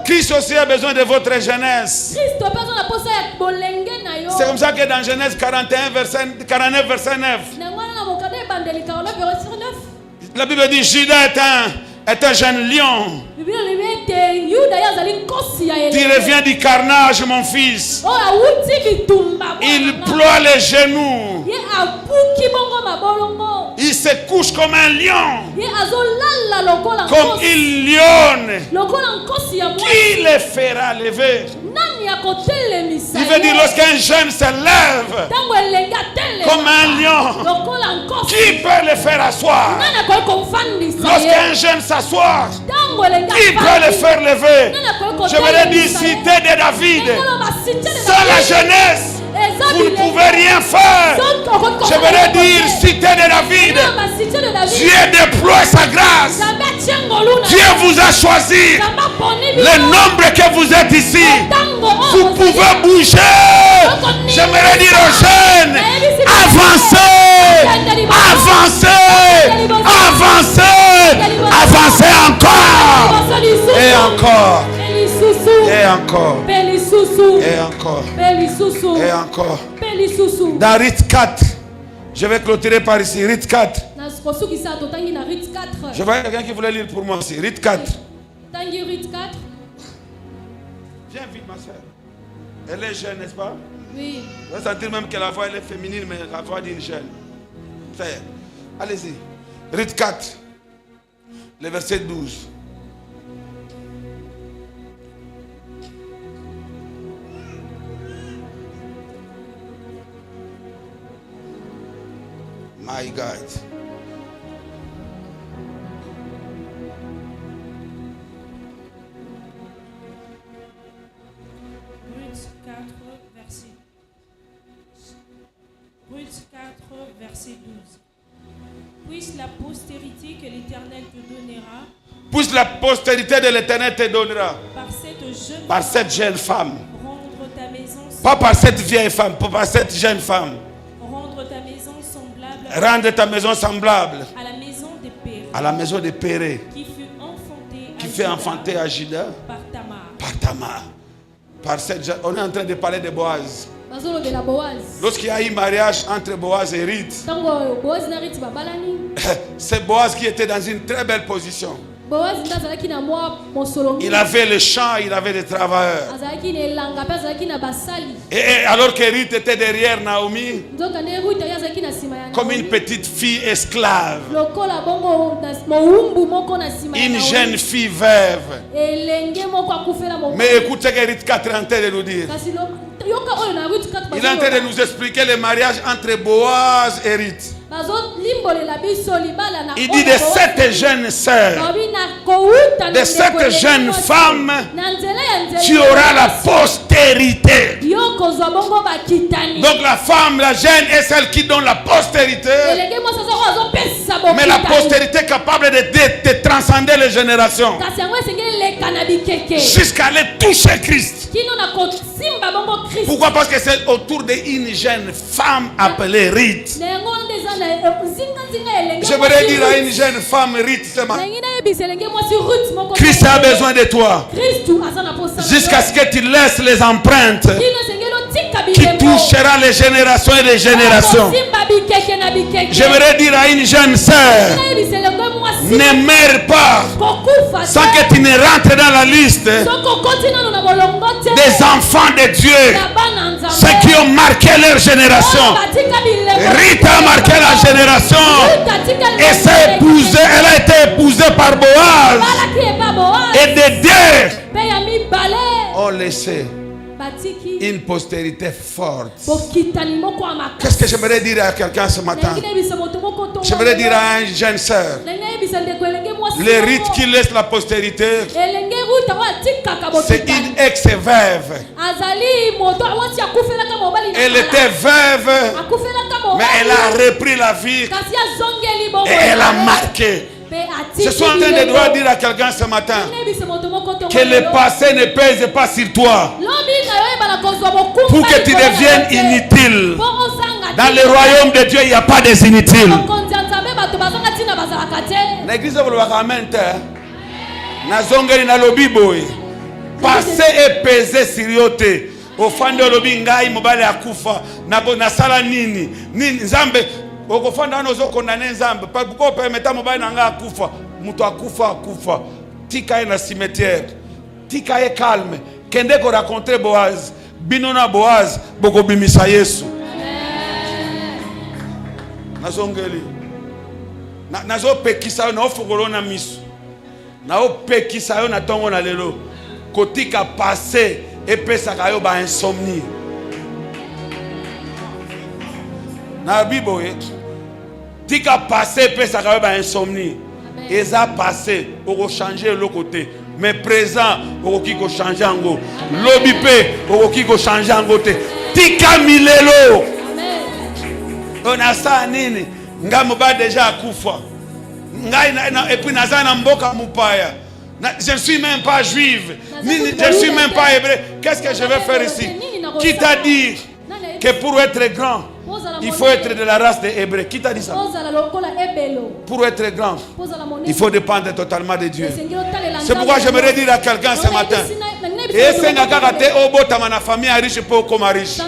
Christ aussi a besoin de votre jeunesse. C'est comme ça que dans Genèse 49, verset 9, la Bible dit, Judas est un jeune lion. Tu reviens du carnage, mon fils. Il ploie les genoux. Il se couche comme un lion. Comme il lionne. Qui le fera lever? Il veut dire lorsqu'un jeune se lève comme un lion, qui peut le faire asseoir? Lorsqu'un jeune s'assoit, qui peut le faire lever? Je voudrais dire cité de David. Sans la jeunesse, vous ne pouvez rien faire. Je voudrais dire cité de David. Dieu déploie grâce. Dieu vous a choisi. Le nombre que vous êtes ici, vous pouvez bouger. J'aimerais dire aux jeunes, avancez, avancez, avancez, avancez encore. Et encore. Et encore. Et encore. Et encore. Dans Rite 4, je vais clôturer par ici. Rite 4. Je vois quelqu'un qui voulait lire pour moi aussi. Rite 4. Viens vite, ma soeur. Elle est jeune, n'est-ce pas? Oui. Vous allez sentir même que la voix elle est féminine, mais la voix d'une jeune. Allez-y. Rite 4. Le verset 12. My God. Ruth 4, verset 12. Puisse la postérité que l'Éternel te donnera. Puisse la postérité de l'Éternel te donnera. Par cette jeune femme. Rendre ta maison. Pas par cette vieille femme, pas par cette jeune femme. Rendre ta maison semblable. Rendre ta maison semblable. À la maison des Pérées. À la maison des Pérées. Qui fut enfantée à Juda. Par Tamar. Par Tamar. Par cette. On est en train de parler de Boaz. Lorsqu'il y a eu mariage entre Boaz et Ruth, c'est Boaz qui était dans une très belle position. Il avait le champ, il avait des travailleurs. Et alors que Ruth était derrière Naomi, comme une petite fille esclave, une jeune fille veuve. Mais écoutez ce que Ruth 4 est en train de nous dire. Il est en train de nous expliquer le mariage entre Boaz et Ruth. Il dit de cette jeune sœur, de cette jeune femme, tu auras la postérité. Donc la femme, la jeune est celle qui donne la postérité. Mais la postérité est capable de transcender les générations. Jusqu'à aller toucher Christ. Pourquoi? Parce que c'est autour d'une jeune femme appelée Ruth. J'aimerais dire à une jeune femme Ruth ce matin, Christ a besoin de toi. Jusqu'à ce que tu laisses les empreintes qui touchera les générations et les générations. J'aimerais dire à une jeune sœur, ne meurs pas sans que tu ne rentres dans la liste des enfants de Dieu, ceux qui ont marqué leur génération. Ruth a marqué la génération et elle a été épousée par Boaz. Et des deux ont laissé une postérité forte. Qu'est-ce que j'aimerais dire à quelqu'un ce matin? J'aimerais dire à une jeune sœur, les rites qui laissent la postérité, c'est une ex-veuve. Elle était veuve, mais elle a repris la vie et elle a marqué. Je suis en train de devoir dire à quelqu'un ce matin que le passé ne pèse pas sur toi pour que tu deviennes inutile. Dans le royaume de Dieu, il n'y a pas des inutiles. L'église vous le ramène. Nazongeli na lobi boy. Passé et pesé sur yote. Au fond de lobi ngai mobile akufa. Na sala nini? Nini Nzambe okofanda nozo condamner Nzambe. Pourquoi permettre mobile nanga akufa? Muto akufa. Tika na cimetière. Tika e calme. Kende ko rencontrer Boaz. Binona Boaz boko bimisa Yesu. Nazongeli. Nazo pekisa na ofungolo na misu. Na opekisa yo na tongo na lelo. Kotika passé et pesaka yo ba insomnie. Na Bible tika passé pesaka yo ba insomnie. Eza passé oko changer le côté. Mais présent oko ko changer ango. Lobi pe oko ko changer ango te. Tika milelo. On a ça nini? Ngamu ba déjà akufa. Et puis Nazana Mboka Mupaya. Je ne suis même pas juive. Je ne suis même pas hébreu. Qu'est-ce que je vais faire ici? Qui t'a dit que pour être grand, il faut être de la race des Hébreux? Qui t'a dit ça? Pour être grand, il faut dépendre totalement de Dieu. C'est pourquoi j'aimerais dire à quelqu'un ce matin. Et c'est une famille riche pour comme riche.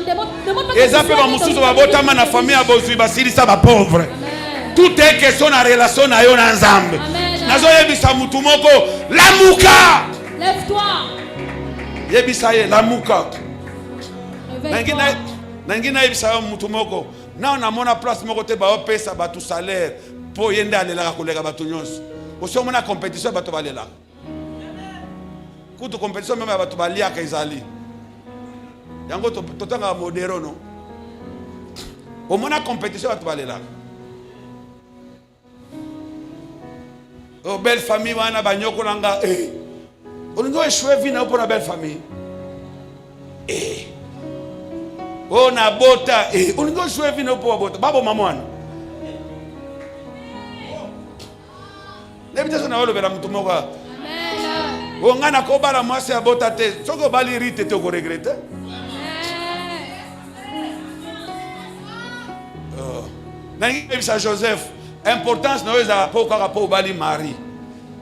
Et ça peut être une famille à Bozu, ça va pauvre. Tout est question de relation à yon ensemble. Nazoyebisa mutumoko la muka. Lève-toi. Yebisa ye la muka. Nangina yebisa mutumoko. Na on a mona place moko te ba opesa ba tout salaire pour yende alela kolega ba tunyos. Oso mona compétition ba to balela. Kutu compétition même ba to balia ka izali. Yango to tanga modero no. O mona compétition ba to balela. Oh, belle famille, wana banyoko langa. On doit échouer vina pour la belle famille. On a bota. On doit échouer vina pour la bota. Babo maman. N'habitez on a le bela mutumoka. On a na koba la moi c'est à bota te. Soko bali rite te ko regrette. Nangi bisa Joseph. Importance na oza po bali Marie.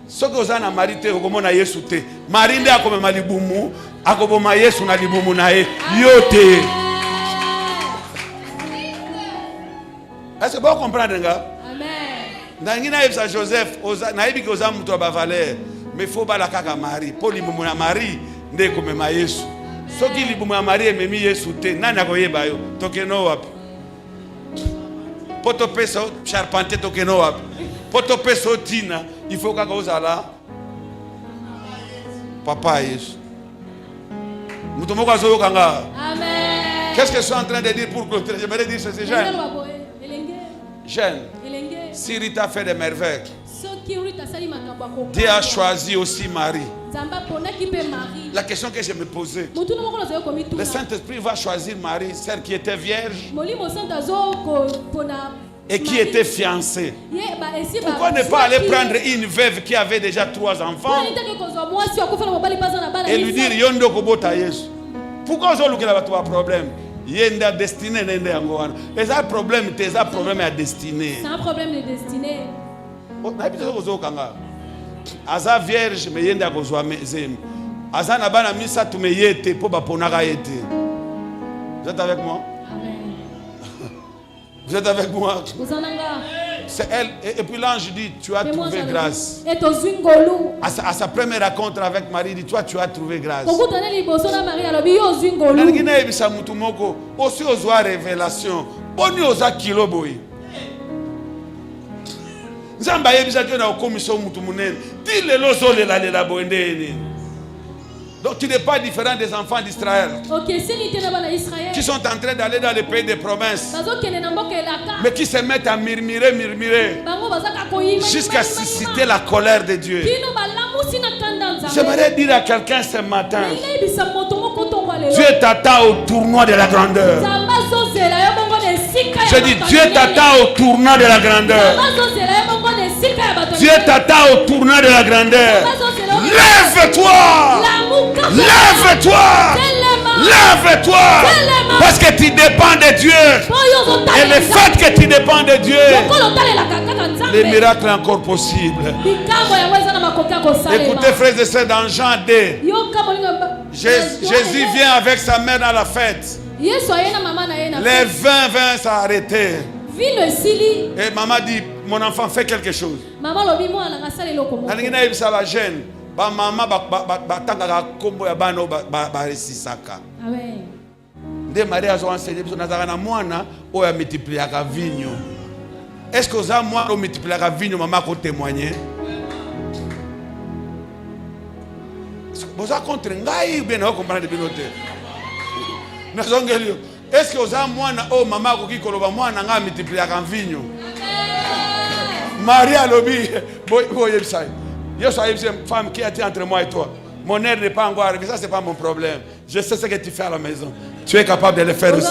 Ce que oza na Marie te okomona Yesu te. Marie nde akomema libumu, akoboma Yesu na libumu na ye. Yo te. Est-ce que vous comprenez nga? Amen. Nangina yebisa Joseph oza na yebi ko oza muto ba valeur, mais faut bala kaka Marie. Po libumu na Marie nde komema Yesu. Soki libumu na Marie ememi Yesu te, nani akoyeba yo? Tokeno wapi? Poto peso charpente tokeno wapi? Poto peso tina, il faut kaka ozala papa Yesu. Mutomoko azoyo kanga. Amen. Qu'est-ce que je suis en train de dire pour clôturer? J'aimerais dire ceci, jeune. Jeune. Si Rita fait des merveilles, Dieu a choisi aussi Marie. La question que je me posais, le Saint-Esprit va choisir Marie, celle qui était vierge et qui était fiancée. Pourquoi ne pas aller prendre une veuve qui avait déjà 3 enfants et lui dire Yondo Kobota Yesu? Pourquoi vous avez un problème? Il y a une destinée. Et ça problème, c'est un problème à destinée. C'est un problème de destinée. Aza vierge mais yenda kozwa mezem. Aza na bana misa tumeyete po baponaka yete. Vous êtes avec moi? Amen. Vous êtes avec moi? Vous C'est elle. Et puis l'ange dit, tu as trouvé grâce. À sa première rencontre avec Marie, il dit, toi tu as trouvé grâce. Aussi aux révélation. Boni oza kilo boy. Nzamba yebisa que na commission mutu munene. Ti lelo zo lela lela boendeni. Donc tu n'es pas différent des enfants d'Israël qui sont en train d'aller dans le pays des provinces, mais qui se mettent à murmurer jusqu'à susciter la colère de Dieu. J'aimerais dire à quelqu'un ce matin, Dieu t'attend au tournoi de la grandeur. Je dis, Dieu t'attend au tournoi de la grandeur. Dieu t'attend au tournoi de la grandeur. Lève-toi! Lève-toi! Lève-toi! Parce que tu dépends de Dieu. Et le fait que tu dépends de Dieu, les miracles sont encore possibles. Écoutez, frères et sœurs, dans Jean 2, Jésus vient avec sa mère dans la fête. Les vins s'arrêter. Et maman dit, mon enfant, fais quelque chose. Maman batanga kombo ya bana ba resisaka. Amen. Nde Maria a enseigné biso nazaka na mwana oya multiplier ka vinyo. Est-ce que ça moi o multiplier ka vinyo maman ko témoigner? Vous avez contre ngai bien on comprendre binote. Nazongeli. Est-ce que ça moi na o maman ko ki koloba mwana nga multiplier ka vinyo? Maria lobi boye bisai. Je suis une femme qui a été entre moi et toi. Mon air n'est pas encore arrivé, ça c'est pas mon problème. Je sais ce que tu fais à la maison. Tu es capable de le faire aussi.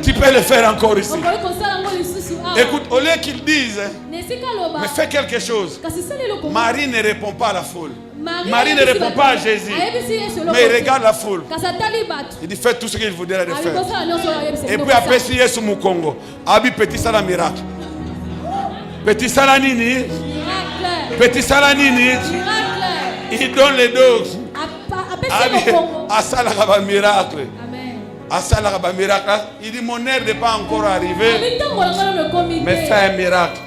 Tu peux le faire encore ici. Écoute, au lieu qu'ils disent, mais fais quelque chose. Marie ne répond pas à la foule. Marie ne répond pas à Jésus. Mais il regarde la foule. Il dit, fais tout ce qu'il voudrait de faire. Et puis après, si Yesu Mukongo, Abi petit sala miracle. Petit salanini. Petit salanini. Il donne les doses. Asala miracle. Miracle. Il dit mon heure n'est pas encore arrivée. Mais fais un miracle.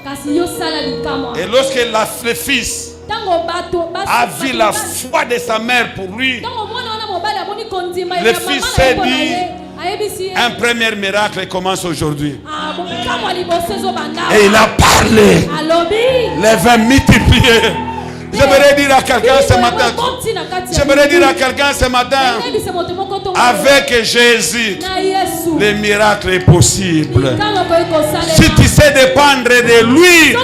Et lorsque le fils a vu la foi de sa mère pour lui, le fils s'est dit, un premier miracle commence aujourd'hui. Et il a parlé. Les 20 multipliés. J'aimerais dire à quelqu'un ce matin, avec Jésus, le miracle est possible. Si tu sais dépendre de lui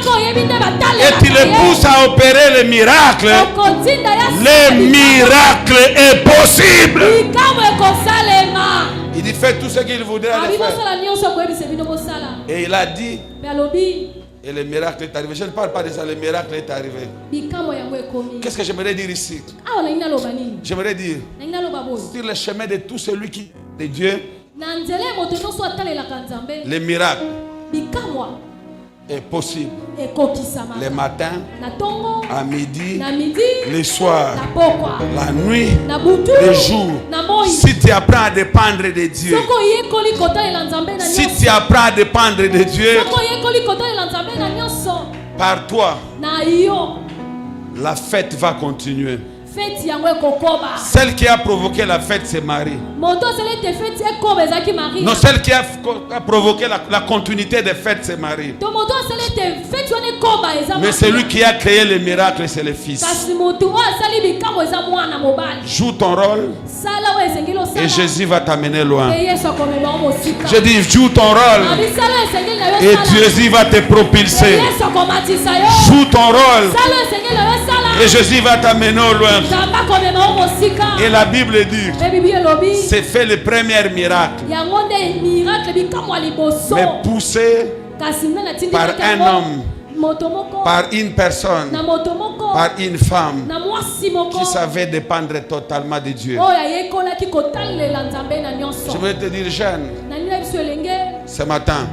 et tu le pousses à opérer le miracle est possible. Il dit fais tout ce qu'il voudrait faire. Et il a dit, et le miracle est arrivé. Je ne parle pas de ça, le miracle est arrivé. Qu'est-ce que j'aimerais dire ici? J'aimerais dire, sur le chemin de tout celui qui est de Dieu, le miracle est possible. Le matin, à midi, le soir, la nuit, le jour. Si tu apprends à dépendre de Dieu, si tu apprends à dépendre de Dieu, par toi, la fête va continuer. Celle qui a provoqué la fête, c'est Marie. Non, celle qui a provoqué la continuité des fêtes, c'est Marie. Mais celui qui a créé le miracle, c'est le Fils. Joue ton rôle et Jésus va t'amener loin. Je dis, joue ton rôle et Jésus va te propulser. Joue ton rôle et Jésus va t'amener au loin. Et la Bible dit, c'est fait le premier miracle, mais poussé par un homme, par une personne, par une femme qui savait dépendre totalement de Dieu. Je veux te dire, jeune, ce matin,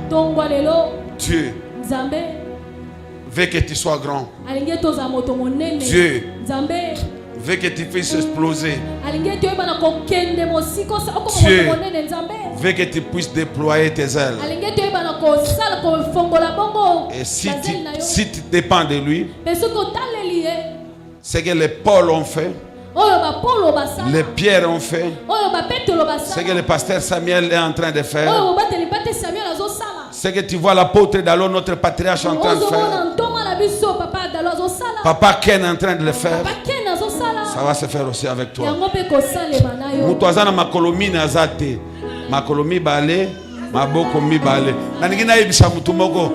Dieu veut que tu sois grand. Dieu veut que tu puisses exploser. Dieu veut que tu puisses déployer tes ailes. Et si tu dépends de lui, ce que les Paul ont fait, les pierres ont fait, ce que le pasteur Samuel est en train de faire, ce que tu vois l'apôtre Dalo, notre patriarche, en train de faire, Papa Ken est en train de le faire, ça va se faire aussi avec toi. Mutwazana makolomi nazate, makolomi bale, maboko mi bale. Nanigina ibisa mutumoko.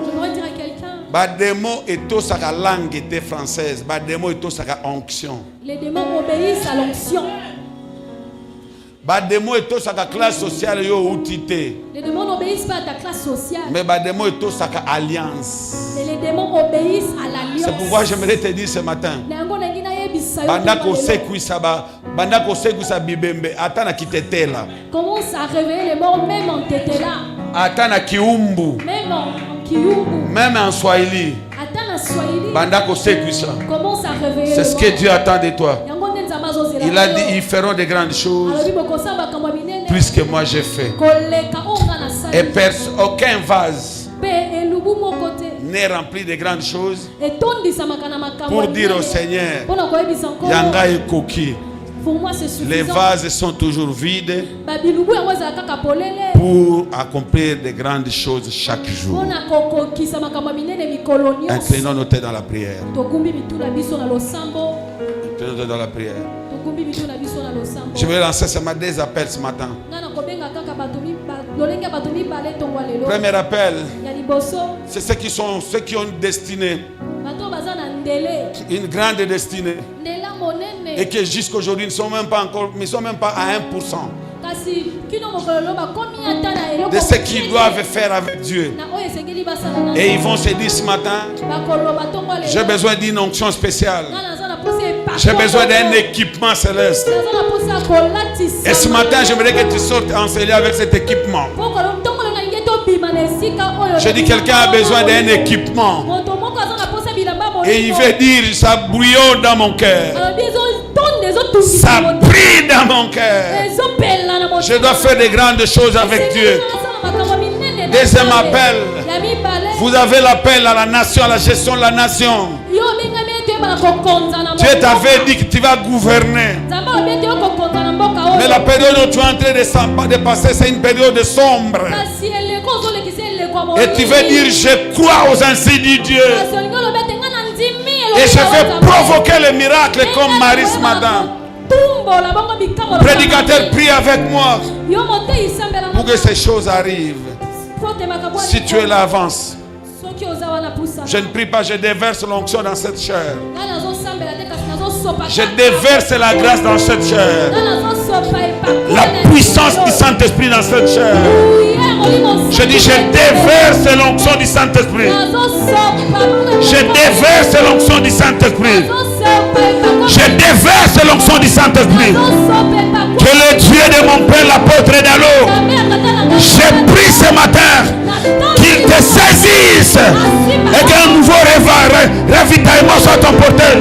Les démons obéissent à la langue française. Les démons obéissent à la onction. Les démons obéissent à l'onction. Les démons obéissent à la classe sociale. Les démons n'obéissent pas à ta classe sociale. Mais les démons obéissent à l'alliance. Mais les démons obéissent à l'alliance. C'est pourquoi j'aimerais te dire ce matin. Commence à réveiller les morts même en Tétela. Même en Swahili. Commence à réveiller. C'est ce que Dieu attend de toi. Il a dit, ils feront de grandes choses plus que moi j'ai fait. Et aucun vase n'est rempli de grandes choses pour dire au Seigneur, Yanga et Koki. Les vases sont toujours vides pour accomplir de grandes choses chaque jour. Inclinons nos têtes dans la prière. Inclinons-nous dans la prière. Je vais lancer des appels ce matin. Premier appel, c'est ceux qui ont une destinée, une grande destinée, et que jusqu'à aujourd'hui ne sont même pas à 1%. de ce qu'ils doivent faire avec Dieu. Et ils vont se dire ce matin, j'ai besoin d'une onction spéciale. J'ai besoin d'un équipement céleste. Et ce matin, j'aimerais que tu sortes enseigner avec cet équipement. Je dis, quelqu'un a besoin d'un équipement. Et il veut dire, ça bouillonne dans mon cœur. Ça brille dans mon cœur. Je dois faire de grandes choses avec Dieu. Deuxième appel. Vous avez l'appel à la nation, à la gestion de la nation. Dieu t'avait dit que tu vas gouverner. Mais la période où tu es en train de passer, c'est une période sombre. Et tu veux dire, je crois aux ainsi du Dieu. Et je vais provoquer le miracle comme Marie ce matin. Prédicateur, prie avec moi pour que ces choses arrivent. Si tu es là, avance. Je ne prie pas, je déverse l'onction dans cette chair. Je déverse la grâce dans cette chair. La puissance du Saint-Esprit dans cette chair. Je dis, je déverse l'onction du Saint-Esprit. Je déverse l'onction du Saint-Esprit. Je déverse l'onction du Saint-Esprit. Que le Dieu de mon Père, l'apôtre Dalo, je prie ce matin qu'il te saisisse et qu'un nouveau ravitaillement soit ton porteur.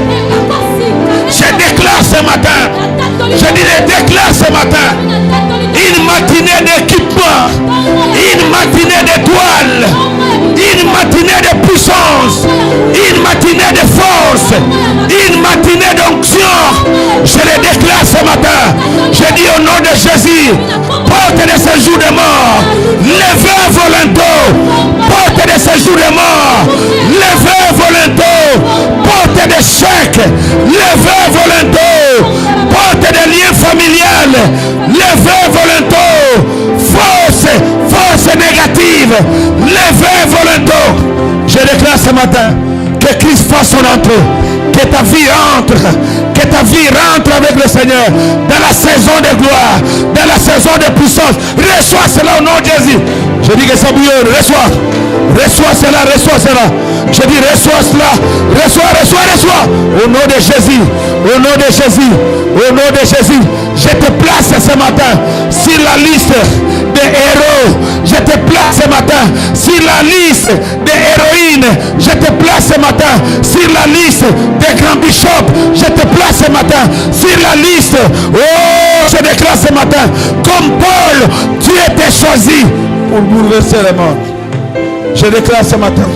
Je déclare ce matin, je déclare ce matin une matinée d'équipement, une matinée d'étoiles, une matinée de puissance, une matinée de force, une matinée d'onction. Je le déclare ce matin. Je dis au nom de Jésus, porte de ce jour de mort, levez volontairement, porte de ce jour de mort, levez volontairement, porte de chèques, levez volontairement, porte de liens familiales, levez volontairement, force négative, levez volontairement. Je déclare ce matin que Christ fasse son entrée, que ta vie rentre avec le Seigneur dans la saison de gloire, dans la saison de puissance. Reçois cela au nom de Jésus. Je dis que ça bouillonne, reçois cela. Je dis reçois cela, reçois. Au nom de Jésus, au nom de Jésus, je te place ce matin sur la liste des héros. Je te place ce matin sur la liste des héroïnes. Je te place ce matin sur la liste des grands bishops. Je te place ce matin sur la liste. Oh, je déclare ce matin, comme Paul, tu étais choisi pour bouleverser le monde. Je déclare ce matin,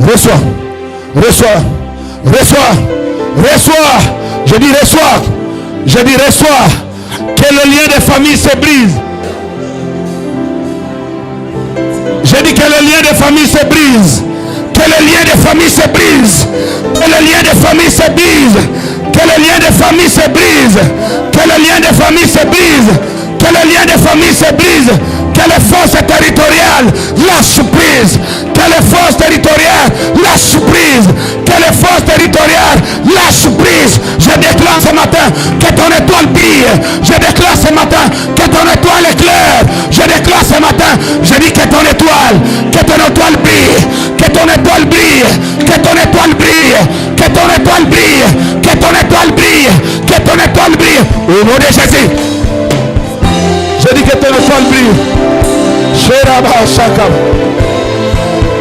reçois. Je dis reçois. Que le lien de famille se brise. Je dis que le lien de famille se brise. Que le lien de famille se brise. Que le lien de famille se brise. Que le lien de famille se brise. Que le lien de famille se brise. Que le lien de famille se brise. Que les forces territoriales lâchent prise. Que les forces territoriales lâchent prise. Que les forces territoriales lâchent prise. Je déclare ce matin que ton étoile brille. Je déclare ce matin que ton étoile éclaire. Je déclare ce matin, je dis que ton étoile brille. Que ton étoile brille. Que ton étoile brille. Que ton étoile brille. Que ton étoile brille. Que ton étoile brille. Au nom de Jésus. Je dis que ton étoile brille.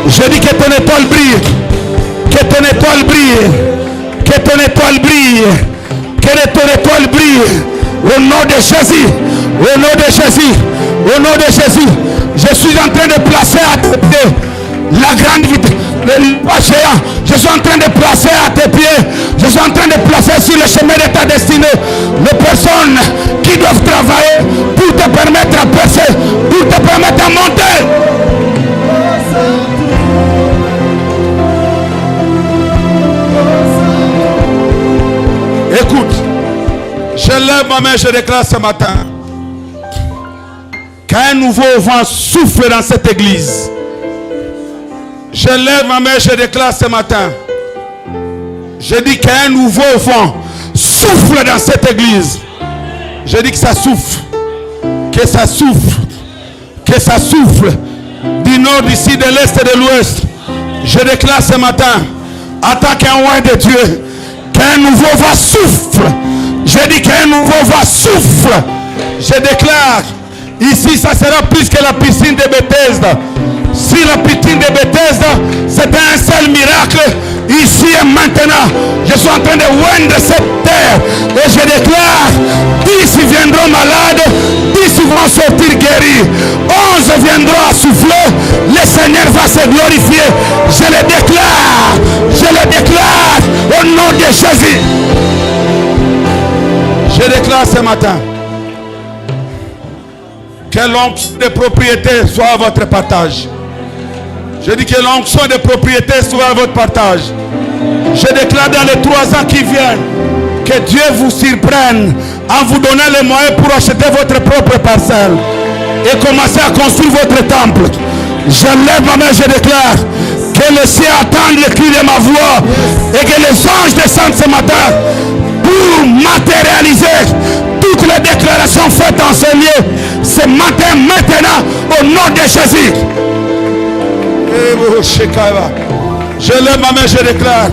Je dis que ton étoile brille. Que ton étoile brille. Que ton étoile brille. Que ton étoile brille. Au nom de Jésus. Au nom de Jésus. Au nom de Jésus. Je suis en train de placer à tes pieds la grande vitesse. Le pas géant. Je suis en train de placer à tes pieds. Je suis en train de placer sur le chemin de ta destinée les personnes qui doivent travailler pour te permettre à percer, pour te permettre à monter. Écoute, je lève ma main, je déclare ce matin qu'un nouveau vent souffle dans cette église. Je lève ma main, je déclare ce matin. Je dis qu'un nouveau vent souffle dans cette église. Je dis que ça souffle. Que ça souffle. Que ça souffle. Du nord, du sud, de l'est et de l'ouest. Je déclare ce matin, en tant qu'un roi de Dieu, qu'un nouveau vent souffle. Je dis qu'un nouveau vent souffle. Je déclare, ici ça sera plus que la piscine de Bethesda. Si la piscine de Bethesda, c'était un seul miracle, ici et maintenant, je suis en train de oindre cette terre. Et je déclare, 10 viendront malades, 10 vont sortir guéris, 11 viendront à souffler, le Seigneur va se glorifier. Je le déclare au nom de Jésus. Je déclare ce matin que l'onction de propriété soit à votre partage. Je dis que l'onction de propriété soit à votre partage. Je déclare dans les 3 ans qui viennent que Dieu vous surprenne en vous donnant les moyens pour acheter votre propre parcelle et commencer à construire votre temple. Je lève ma main, je déclare que le ciel attend le cri de ma voix et que les anges descendent ce matin pour matérialiser toutes les déclarations faites en ce lieu ce matin, maintenant, au nom de Jésus. Je lève ma main, je déclare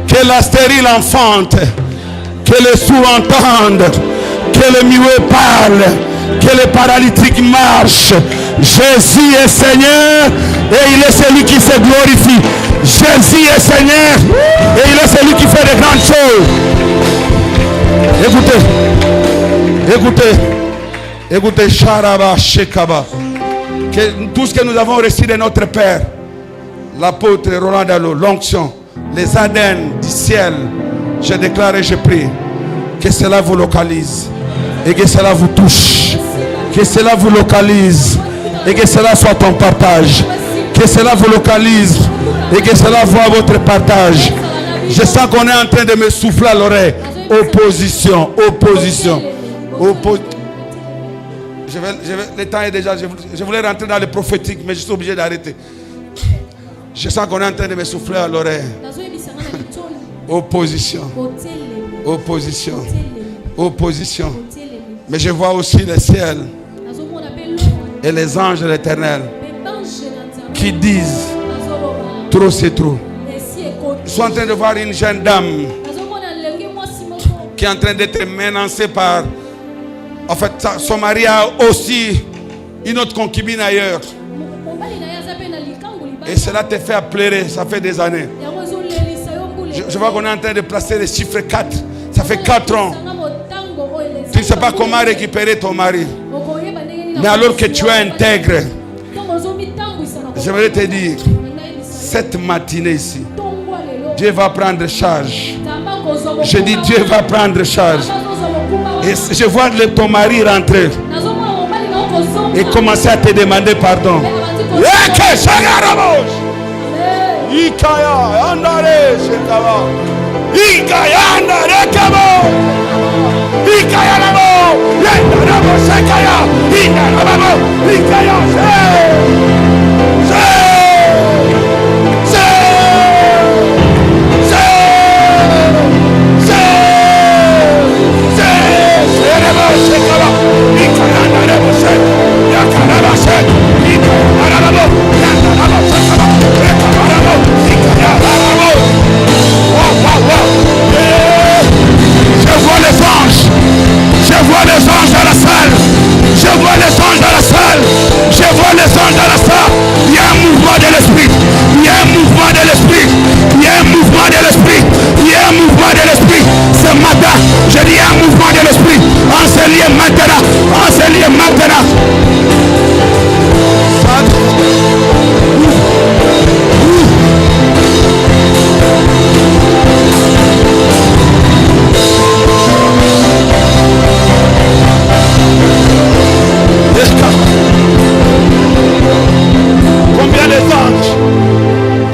que la stérile enfante, que les sourds entendent, que les muets parlent, que les paralytiques marchent. Jésus est Seigneur et il est celui qui se glorifie. Jésus est Seigneur et il est celui qui fait de grandes choses. Écoutez, Sharaba Shekaba. Tout ce que nous avons reçu de notre Père, l'apôtre Roland Dallot, l'onction, les ADN du ciel, je déclare et je prie que cela vous localise et que cela vous touche, que cela vous localise et que cela soit ton partage, que cela vous localise et que cela soit votre partage. Je sens qu'on est en train de me souffler à l'oreille. Opposition. Le temps est déjà, je voulais rentrer dans le prophétique, mais je suis obligé d'arrêter. Je sens qu'on est en train de me souffler à l'oreille. Opposition. Mais je vois aussi le ciel et les anges de l'Éternel qui disent trop c'est trop. Je suis en train de voir une jeune dame qui est en train d'être menacée par... En fait, son mari a aussi une autre concubine ailleurs. Et cela te fait pleurer, ça fait des années. Je vois qu'on est en train de placer le chiffre 4. Ça fait 4 ans. Tu ne sais pas comment récupérer ton mari. Mais alors que tu es intègre, j'aimerais te dire, cette matinée ici, Dieu va prendre charge. Je dis Dieu va prendre charge. Et je vois ton mari rentrer et commencer à te demander pardon.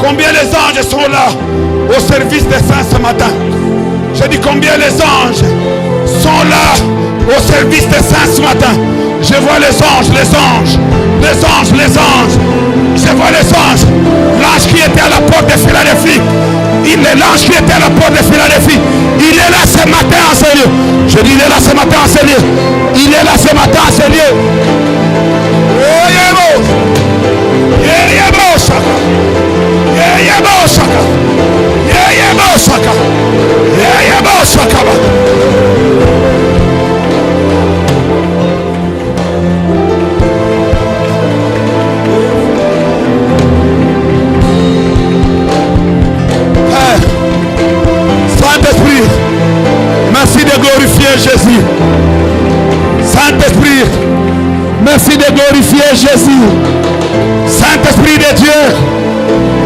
Combien les anges sont là au service des saints ce matin? Je dis combien les anges sont là au service des saints ce matin? Je vois les anges. Je vois les anges. L'ange qui était à la porte de Philadelphie. Il est l'ange qui était à la porte de Philadelphie. Il est là ce matin en ce lieu. Je dis il est là ce matin en ce lieu. Il est là ce matin en ce lieu. Jésus. Saint-Esprit, merci de glorifier Jésus. Saint-Esprit de Dieu,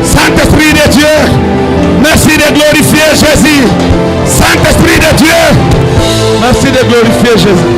Saint-Esprit de Dieu, merci de glorifier Jésus. Saint-Esprit de Dieu, merci de glorifier Jésus.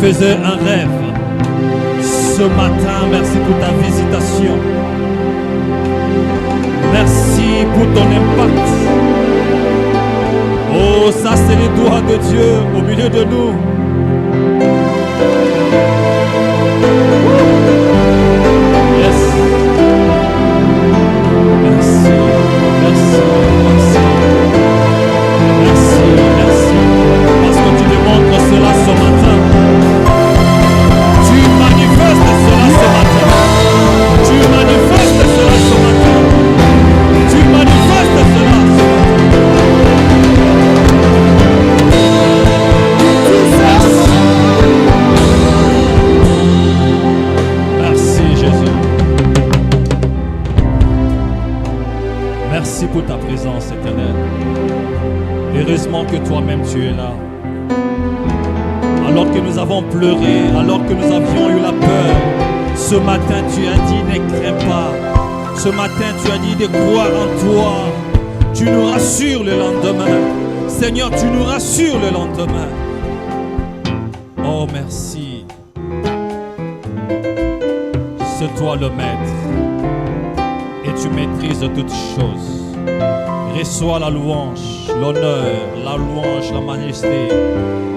Faisait un rêve. Ce matin, merci pour ta visitation. Merci pour ton impact. Oh, ça c'est les doigts de Dieu au milieu de nous. Yes. Merci, merci, merci. Merci, merci. Parce que tu démontres cela ce matin. Tu manifestes cela ce matin. Tu manifestes cela ce matin. Tu manifestes cela ce matin. Merci Jésus. Merci pour ta présence éternelle. Heureusement que toi-même tu es là. Alors que nous avons pleuré, alors que nous avions eu la peur, ce matin tu as dit ne crains pas. Ce matin tu as dit de croire en toi. Tu nous rassures le lendemain. Seigneur, tu nous rassures le lendemain. Oh merci. C'est toi le maître. Et tu maîtrises toutes choses. Reçois la louange, l'honneur, la louange, la majesté,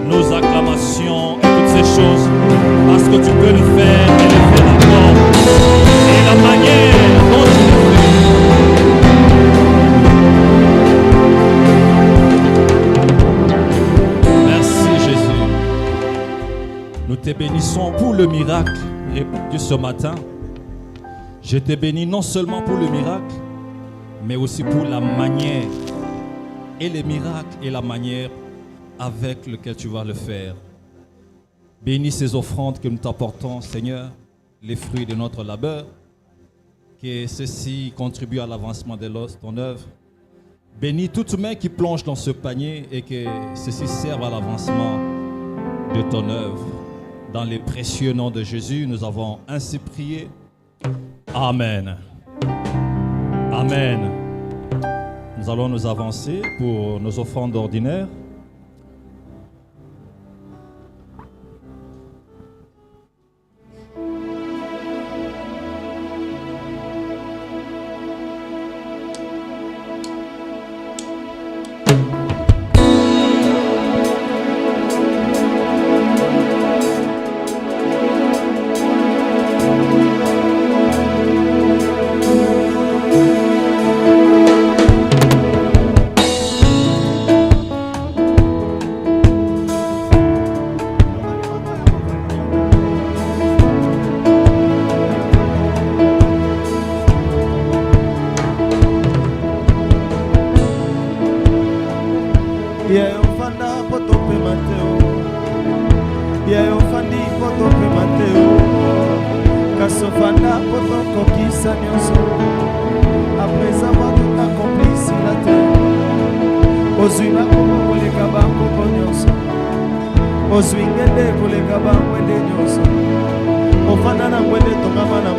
nos acclamations et toutes ces choses, parce que tu peux le faire et le faire encore. Et la manière dont tu le fais. Merci Jésus. Nous te bénissons pour le miracle répandu ce matin. Je te bénis non seulement pour le miracle, mais aussi pour la manière et les miracles et la manière avec laquelle tu vas le faire. Bénis ces offrandes que nous t'apportons, Seigneur, les fruits de notre labeur, que ceci contribue à l'avancement de ton œuvre. Bénis toute main qui plonge dans ce panier et que ceci serve à l'avancement de ton œuvre. Dans les précieux noms de Jésus, nous avons ainsi prié. Amen. Amen. Nous allons nous avancer pour nos offrandes ordinaires. Après avoir tout accompli sur la terre, Ozwina komo koleka bango nyonso, Ozwingende koleka bango nyonso, Ofana na ngwende tongama na